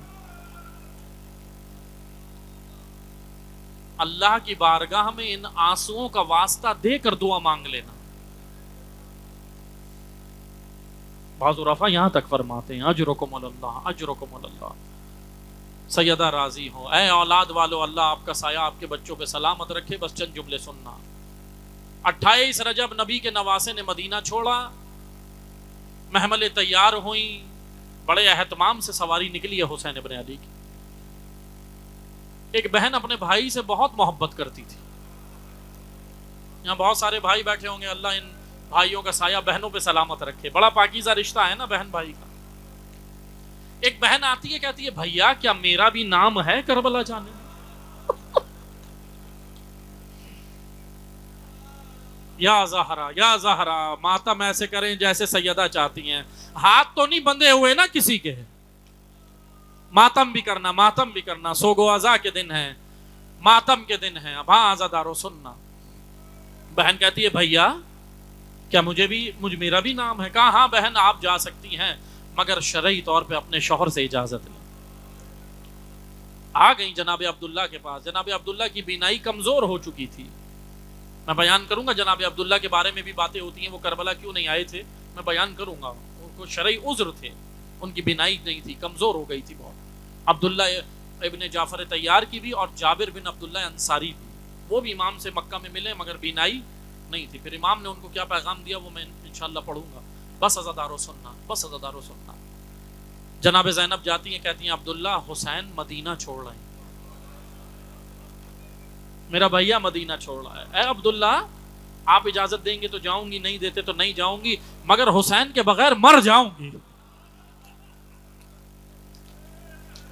اللہ کی بارگاہ میں ان آنسوؤں کا واسطہ دے کر دعا مانگ لینا. بعض عرفاء یہاں تک فرماتے ہیں اجرکم اللہ, اجرکم اللہ. سیدہ راضی ہو. اے اولاد والو, اللہ آپ کا سایہ آپ کے بچوں پہ سلامت رکھے. بس چند جملے سننا. 28 رجب نبی کے نواسے نے مدینہ چھوڑا, محملیں تیار ہوئیں, بڑے اہتمام سے سواری نکلی ہے حسین ابن علی کی. ایک بہن اپنے بھائی سے بہت محبت کرتی تھی. یہاں بہت سارے بھائی بیٹھے ہوں گے, اللہ ان بھائیوں کا سایہ بہنوں پہ سلامت رکھے. بڑا پاکیزہ رشتہ ہے نا بہن بھائی کا. ایک بہن آتی ہے, کہتی ہے بھیا کیا میرا بھی نام ہے کربلا جانے میں؟ یا زہرا, یا زہرا, ماتم ایسے کریں جیسے سیدہ چاہتی ہیں. ہاتھ تو نہیں بندھے ہوئے نا کسی کے, ماتم بھی کرنا, ماتم بھی کرنا. سوگو عزا کے دن ہیں, ماتم کے دن ہیں. اب ہاں عزادارو سننا, بہن کہتی ہے بھیا کیا میرا بھی نام ہے؟ کہا ہاں بہن آپ جا سکتی ہیں, مگر شرعی طور پہ اپنے شوہر سے اجازت لیں. آ گئی جناب عبداللہ کے پاس. جناب عبداللہ کی بینائی کمزور ہو چکی تھی. میں بیان کروں گا جناب عبداللہ کے بارے میں بھی باتیں ہوتی ہیں, وہ کربلا کیوں نہیں آئے تھے میں بیان کروں گا. ان کو شرعی عذر تھے, ان کی بینائی نہیں تھی, کمزور ہو گئی تھی بہت. عبداللہ ابن جعفر طیار کی بھی, اور جابر بن عبداللہ انصاری بھی, وہ بھی امام سے مکہ میں ملے مگر بینائی نہیں تھی. پھر امام نے ان کو کیا پیغام دیا وہ میں انشاءاللہ پڑھوں گا. بس عزادارو سننا, بس عزادارو سننا. جناب زینب جاتی ہیں, کہتی ہیں عبداللہ حسین مدینہ چھوڑ رہے ہیں, میرا بھیا مدینہ چھوڑ رہا ہے. اے عبداللہ آپ اجازت دیں گے تو جاؤں گی, نہیں دیتے تو نہیں جاؤں گی, مگر حسین کے بغیر مر جاؤں گی.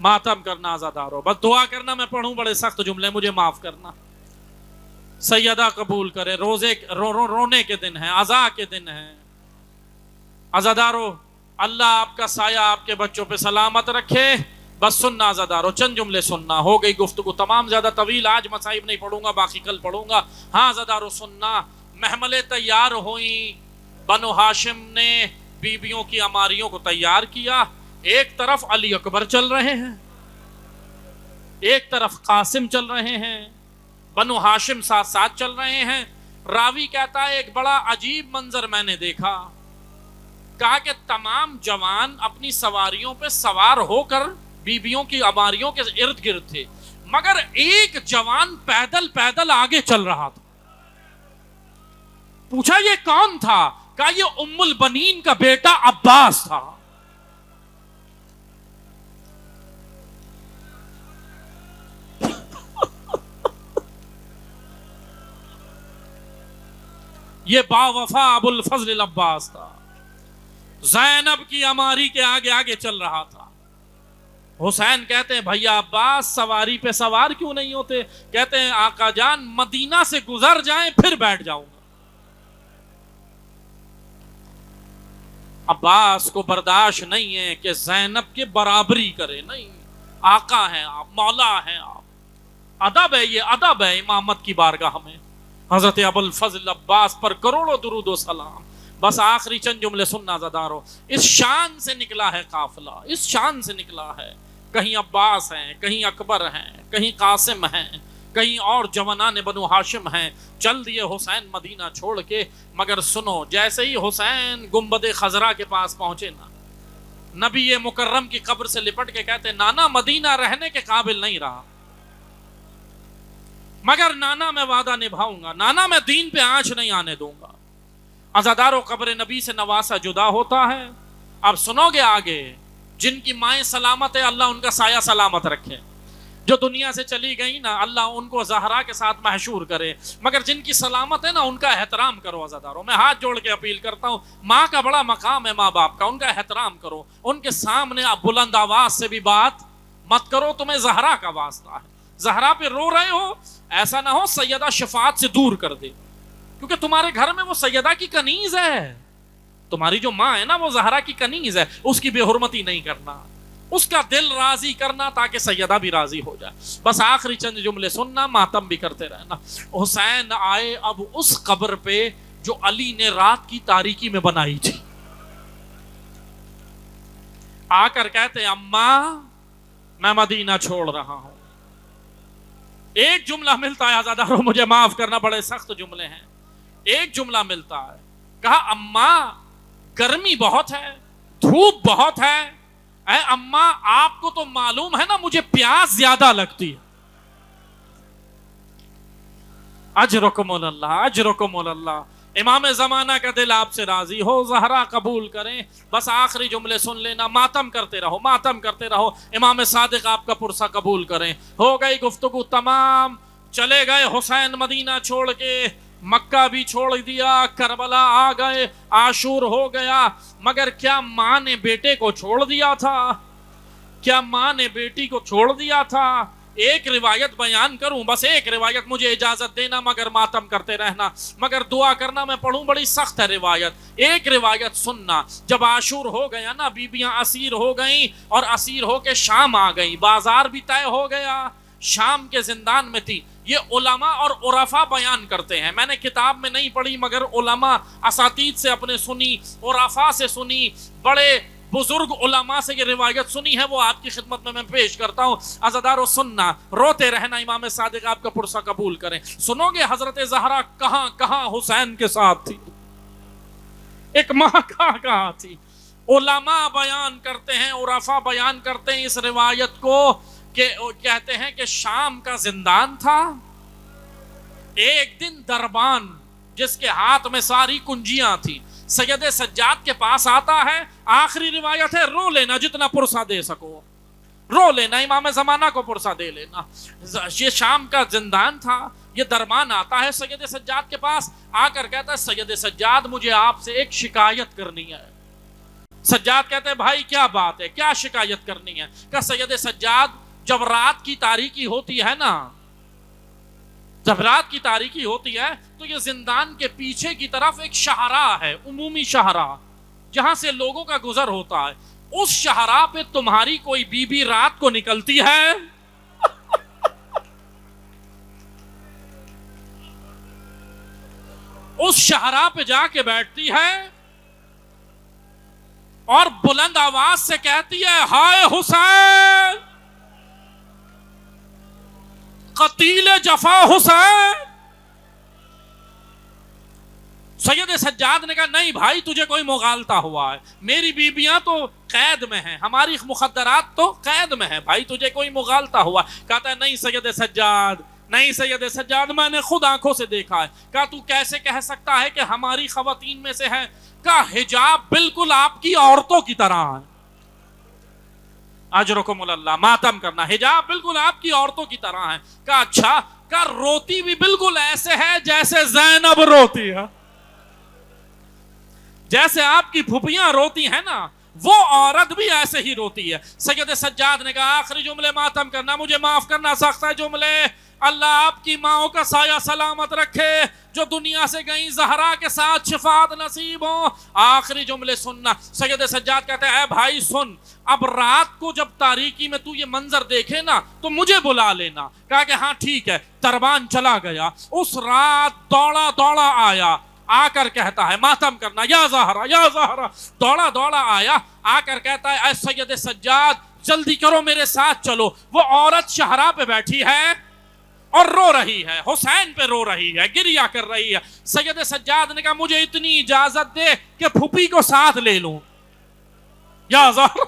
ماتم کرنا عزادارو, بس دعا کرنا, میں پڑھوں بڑے سخت جملے, مجھے معاف کرنا. سیدہ قبول کرے. رونے کے دن ہیں, عزا کے دن ہیں. عزادارو اللہ آپ کا سایہ آپ کے بچوں پہ سلامت رکھے. بس سننا عزادارو، چند جملے سننا، ہو گئی گفتگو تمام زیادہ طویل، آج مصائب نہیں پڑھوں گا، باقی کل پڑھوں گا. ہاں عزادارو سننا، محملیں تیار ہوئیں، بنو ہاشم نے بیبیوں کی اماریوں کو تیار کیا. ایک طرف علی اکبر چل رہے ہیں، ایک طرف قاسم چل رہے ہیں، بنو ہاشم ساتھ ساتھ چل رہے ہیں. راوی کہتا ہے ایک بڑا عجیب منظر میں نے دیکھا. کہا کہ تمام جوان اپنی سواریوں پہ سوار ہو کر بیبیوں کی اماریوں کے ارد گرد تھے، مگر ایک جوان پیدل پیدل آگے چل رہا تھا. پوچھا یہ کون تھا؟ کہا یہ ام البنین کا بیٹا عباس تھا. یہ با وفا ابو الفضل العباس تھا، زینب کی اماری کے آگے آگے چل رہا تھا. حسین کہتے ہیں بھیا عباس سواری پہ سوار کیوں نہیں ہوتے؟ کہتے ہیں آقا جان مدینہ سے گزر جائیں پھر بیٹھ جاؤں گا. عباس کو برداشت نہیں ہے کہ زینب کے برابری کرے. نہیں، آقا ہیں آپ، مولا ہیں آپ. ادب ہے، یہ ادب ہے امامت کی بارگاہ میں. حضرت ابو الفضل عباس پر کروڑوں درود و سلام. بس آخری چند جملے سننا زدارو. اس شان سے نکلا ہے قافلہ، اس شان سے نکلا ہے. کہیں عباس ہیں، کہیں اکبر ہیں، کہیں قاسم ہیں، کہیں اور جوانان بنو ہاشم ہیں. چل دیے حسین مدینہ چھوڑ کے. مگر سنو، جیسے ہی حسین گنبد خضرا کے پاس پہنچے نا، نبی مکرم کی قبر سے لپٹ کے کہتے نانا مدینہ رہنے کے قابل نہیں رہا، مگر نانا میں وعدہ نبھاؤں گا، نانا میں دین پہ آنچ نہیں آنے دوں گا. عزادارو قبر نبی سے نواسا جدا ہوتا ہے. اب سنو گے آگے، جن کی مائیں سلامت ہے اللہ ان کا سایہ سلامت رکھے. جو دنیا سے چلی گئی نا اللہ ان کو زہرا کے ساتھ محشور کرے. مگر جن کی سلامت ہے نا ان کا احترام کرو عزادارو. میں ہاتھ جوڑ کے اپیل کرتا ہوں، ماں کا بڑا مقام ہے، ماں باپ کا، ان کا احترام کرو. ان کے سامنے آپ بلند آواز سے بھی بات مت کرو، تمہیں زہرا کا واسطہ ہے. زہرا پہ رو رہے ہو، ایسا نہ ہو سیدہ شفاعت سے دور کر دے، کیونکہ تمہارے گھر میں وہ سیدہ کی کنیز ہے. تمہاری جو ماں ہے نا وہ زہرا کی کنیز ہے، اس کی بے حرمتی نہیں کرنا، اس کا دل راضی کرنا تاکہ سیدہ بھی راضی ہو جائے. بس آخری چند جملے سننا، ماتم بھی کرتے رہنا. حسین آئے اب اس قبر پہ جو علی نے رات کی تاریکی میں بنائی تھی. آ کر کہتے اماں میں مدینہ چھوڑ رہا ہوں. ایک جملہ ملتا ہے عزادارو، مجھے معاف کرنا، بڑے سخت جملے ہیں. ایک جملہ ملتا ہے، کہا اماں گرمی بہت ہے، دھوپ بہت ہے. اے اماں آپ کو تو معلوم ہے نا مجھے پیاس زیادہ لگتی ہے. اجرکم اللہ، اجرکم اللہ. امام زمانہ کا دل آپ سے راضی ہو، زہرا قبول کریں. بس آخری جملے سن لینا، ماتم کرتے رہو، ماتم کرتے رہو. امام صادق آپ کا پرسہ قبول کریں. ہو گئی گفتگو تمام. چلے گئے حسین مدینہ چھوڑ کے، مکہ بھی چھوڑ دیا، کربلا آ گئے، عاشور ہو گیا. مگر کیا ماں نے بیٹے کو چھوڑ دیا تھا؟ کیا ماں نے بیٹی کو چھوڑ دیا تھا؟ ایک روایت بیان کروں، بس ایک روایت، مجھے اجازت دینا مگر ماتم کرتے رہنا، مگر دعا کرنا میں پڑھوں، بڑی سخت ہے روایت. ایک روایت سننا، جب عاشور ہو گیا نا بیبیاں اسیر ہو گئیں اور اسیر ہو کے شام آ گئیں، بازار بھی طے ہو گیا، شام کے زندان میں تھی. یہ علماء اور عرفاء بیان کرتے ہیں، میں نے کتاب میں نہیں پڑھی مگر علماء اساتید سے اپنے سنی، عرفاء سے سنی، بڑے بزرگ علماء سے یہ روایت سنی ہے، وہ آپ کی خدمت میں پیش کرتا ہوں. عزادارو سننا، روتے رہنا، امام صادق آپ کا پرسہ قبول کریں. سنو گے حضرت زہرا کہاں کہاں حسین کے ساتھ تھی، ایک ماں کہاں کہاں تھی. علماء بیان کرتے ہیں، عرفاء بیان کرتے ہیں اس روایت کو، کہ کہتے ہیں کہ شام کا زندان تھا. ایک دن دربان جس کے ہاتھ میں ساری کنجیاں تھی سید سجاد کے پاس آتا ہے. آخری روایت ہے، رو لینا جتنا پرسہ دے سکو، رو لینا، امام زمانہ کو پرسہ دے لینا. یہ شام کا زندان تھا. یہ دربان آتا ہے سید سجاد کے پاس، آ کر کہتا ہے سید سجاد مجھے آپ سے ایک شکایت کرنی ہے. سجاد کہتے ہیں بھائی کیا بات ہے، کیا شکایت کرنی ہے؟ کہ سید سجاد جب رات کی تاریکی ہوتی ہے نا، جب رات کی تاریکی ہوتی ہے تو یہ زندان کے پیچھے کی طرف ایک شاہراہ ہے، عمومی شاہراہ، جہاں سے لوگوں کا گزر ہوتا ہے، اس شاہراہ پہ تمہاری کوئی بیوی رات کو نکلتی ہے؟ اس شاہراہ پہ جا کے بیٹھتی ہے اور بلند آواز سے کہتی ہے ہائے حسین، قتیل جفا حسین۔ سید سجاد نے کہا نہیں بھائی تجھے کوئی مغالطہ ہوا ہے، میری بیویاں تو قید میں ہیں، ہماری مخدرات تو قید میں ہیں، بھائی تجھے کوئی مغالطہ ہوا۔ کہتا ہے نہیں سید سجاد، نہیں سید سجاد، میں نے خود آنکھوں سے دیکھا ہے۔ کہا تو کیسے کہہ سکتا ہے کہ ہماری خواتین میں سے ہے؟ کہا حجاب بالکل آپ کی عورتوں کی طرح ہے۔ اجرکم اللہ، ماتم کرنا، حجاب بالکل آپ کی عورتوں کی طرح ہے۔ کہا اچھا، کہا روتی بھی بالکل ایسے ہے جیسے زینب روتی ہے، جیسے آپ کی پھپھیاں روتی ہیں نا، وہ عورت بھی ایسے ہی روتی ہے۔ سید سجاد نے کہا آخری جملے ماتم کرنا، مجھے معاف کرنا، سخت ہے جملے، اللہ آپ کی ماؤں کا سایہ سلامت رکھے جو دنیا سے گئیں، زہرا کے ساتھ شفاعت نصیب ہو۔ آخری جملے سننا۔ سید سجاد کہتے ہیں اے بھائی سن، اب رات کو جب تاریکی میں تو یہ منظر دیکھے نا تو مجھے بلا لینا۔ کہا کہ ہاں ٹھیک ہے۔ دربان چلا گیا، اس رات دوڑا دوڑا آیا، آ کر کہتا ہے ماتم کرنا، یا زہرا یا زہرا، دوڑا دوڑا آیا، آ کر کہتا ہے اے سید سجاد جلدی کرو میرے ساتھ چلو۔ وہ عورت شاہراہ پہ بیٹھی ہے اور رو رہی ہے، حسین پہ رو رہی ہے، گریا کر رہی ہے۔ سید سجاد نے کہا مجھے اتنی اجازت دے کہ پھوپھی کو ساتھ لے لوں، یا زہرا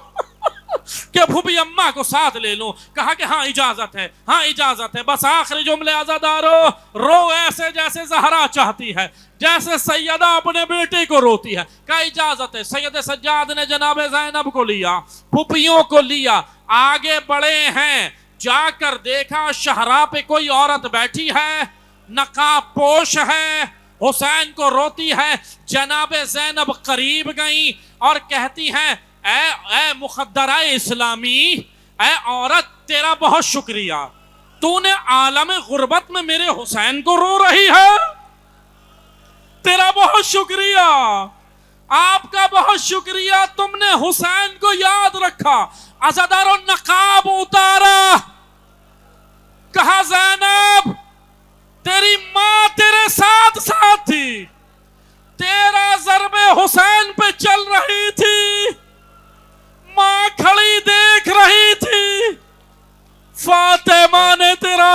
کہ پھوپھی اماں کو ساتھ لے لوں۔ کہا کہ ہاں اجازت ہے، ہاں اجازت ہے، بس آخری جملے عزادارو، رو ایسے جیسے زہرا چاہتی ہے، جیسے سیدہ اپنے بیٹے کو روتی ہے۔ کہا اجازت ہے۔ سید سجاد نے جناب زینب کو لیا، پھوپھیوں کو لیا، آگے بڑھے ہیں، جا کر دیکھا شاہراہ پہ کوئی عورت بیٹھی ہے، نقاب پوش ہے، حسین کو روتی ہے۔ جناب زینب قریب گئیں اور کہتی ہیں اے مخدرہ اسلامی، اے عورت تیرا بہت شکریہ، تو نے عالم غربت میں میرے حسین کو رو رہی ہے، تیرا بہت شکریہ، آپ کا بہت شکریہ، تم نے حسین کو یاد رکھا۔ عزادارو نقاب اتارا، کہا زینب تیری ماں تیرے ساتھ ساتھ تھی، تیرا ضرب حسین پہ چل رہی تھی، ماں کھڑی دیکھ رہی تھی، فاطمہ نے تیرا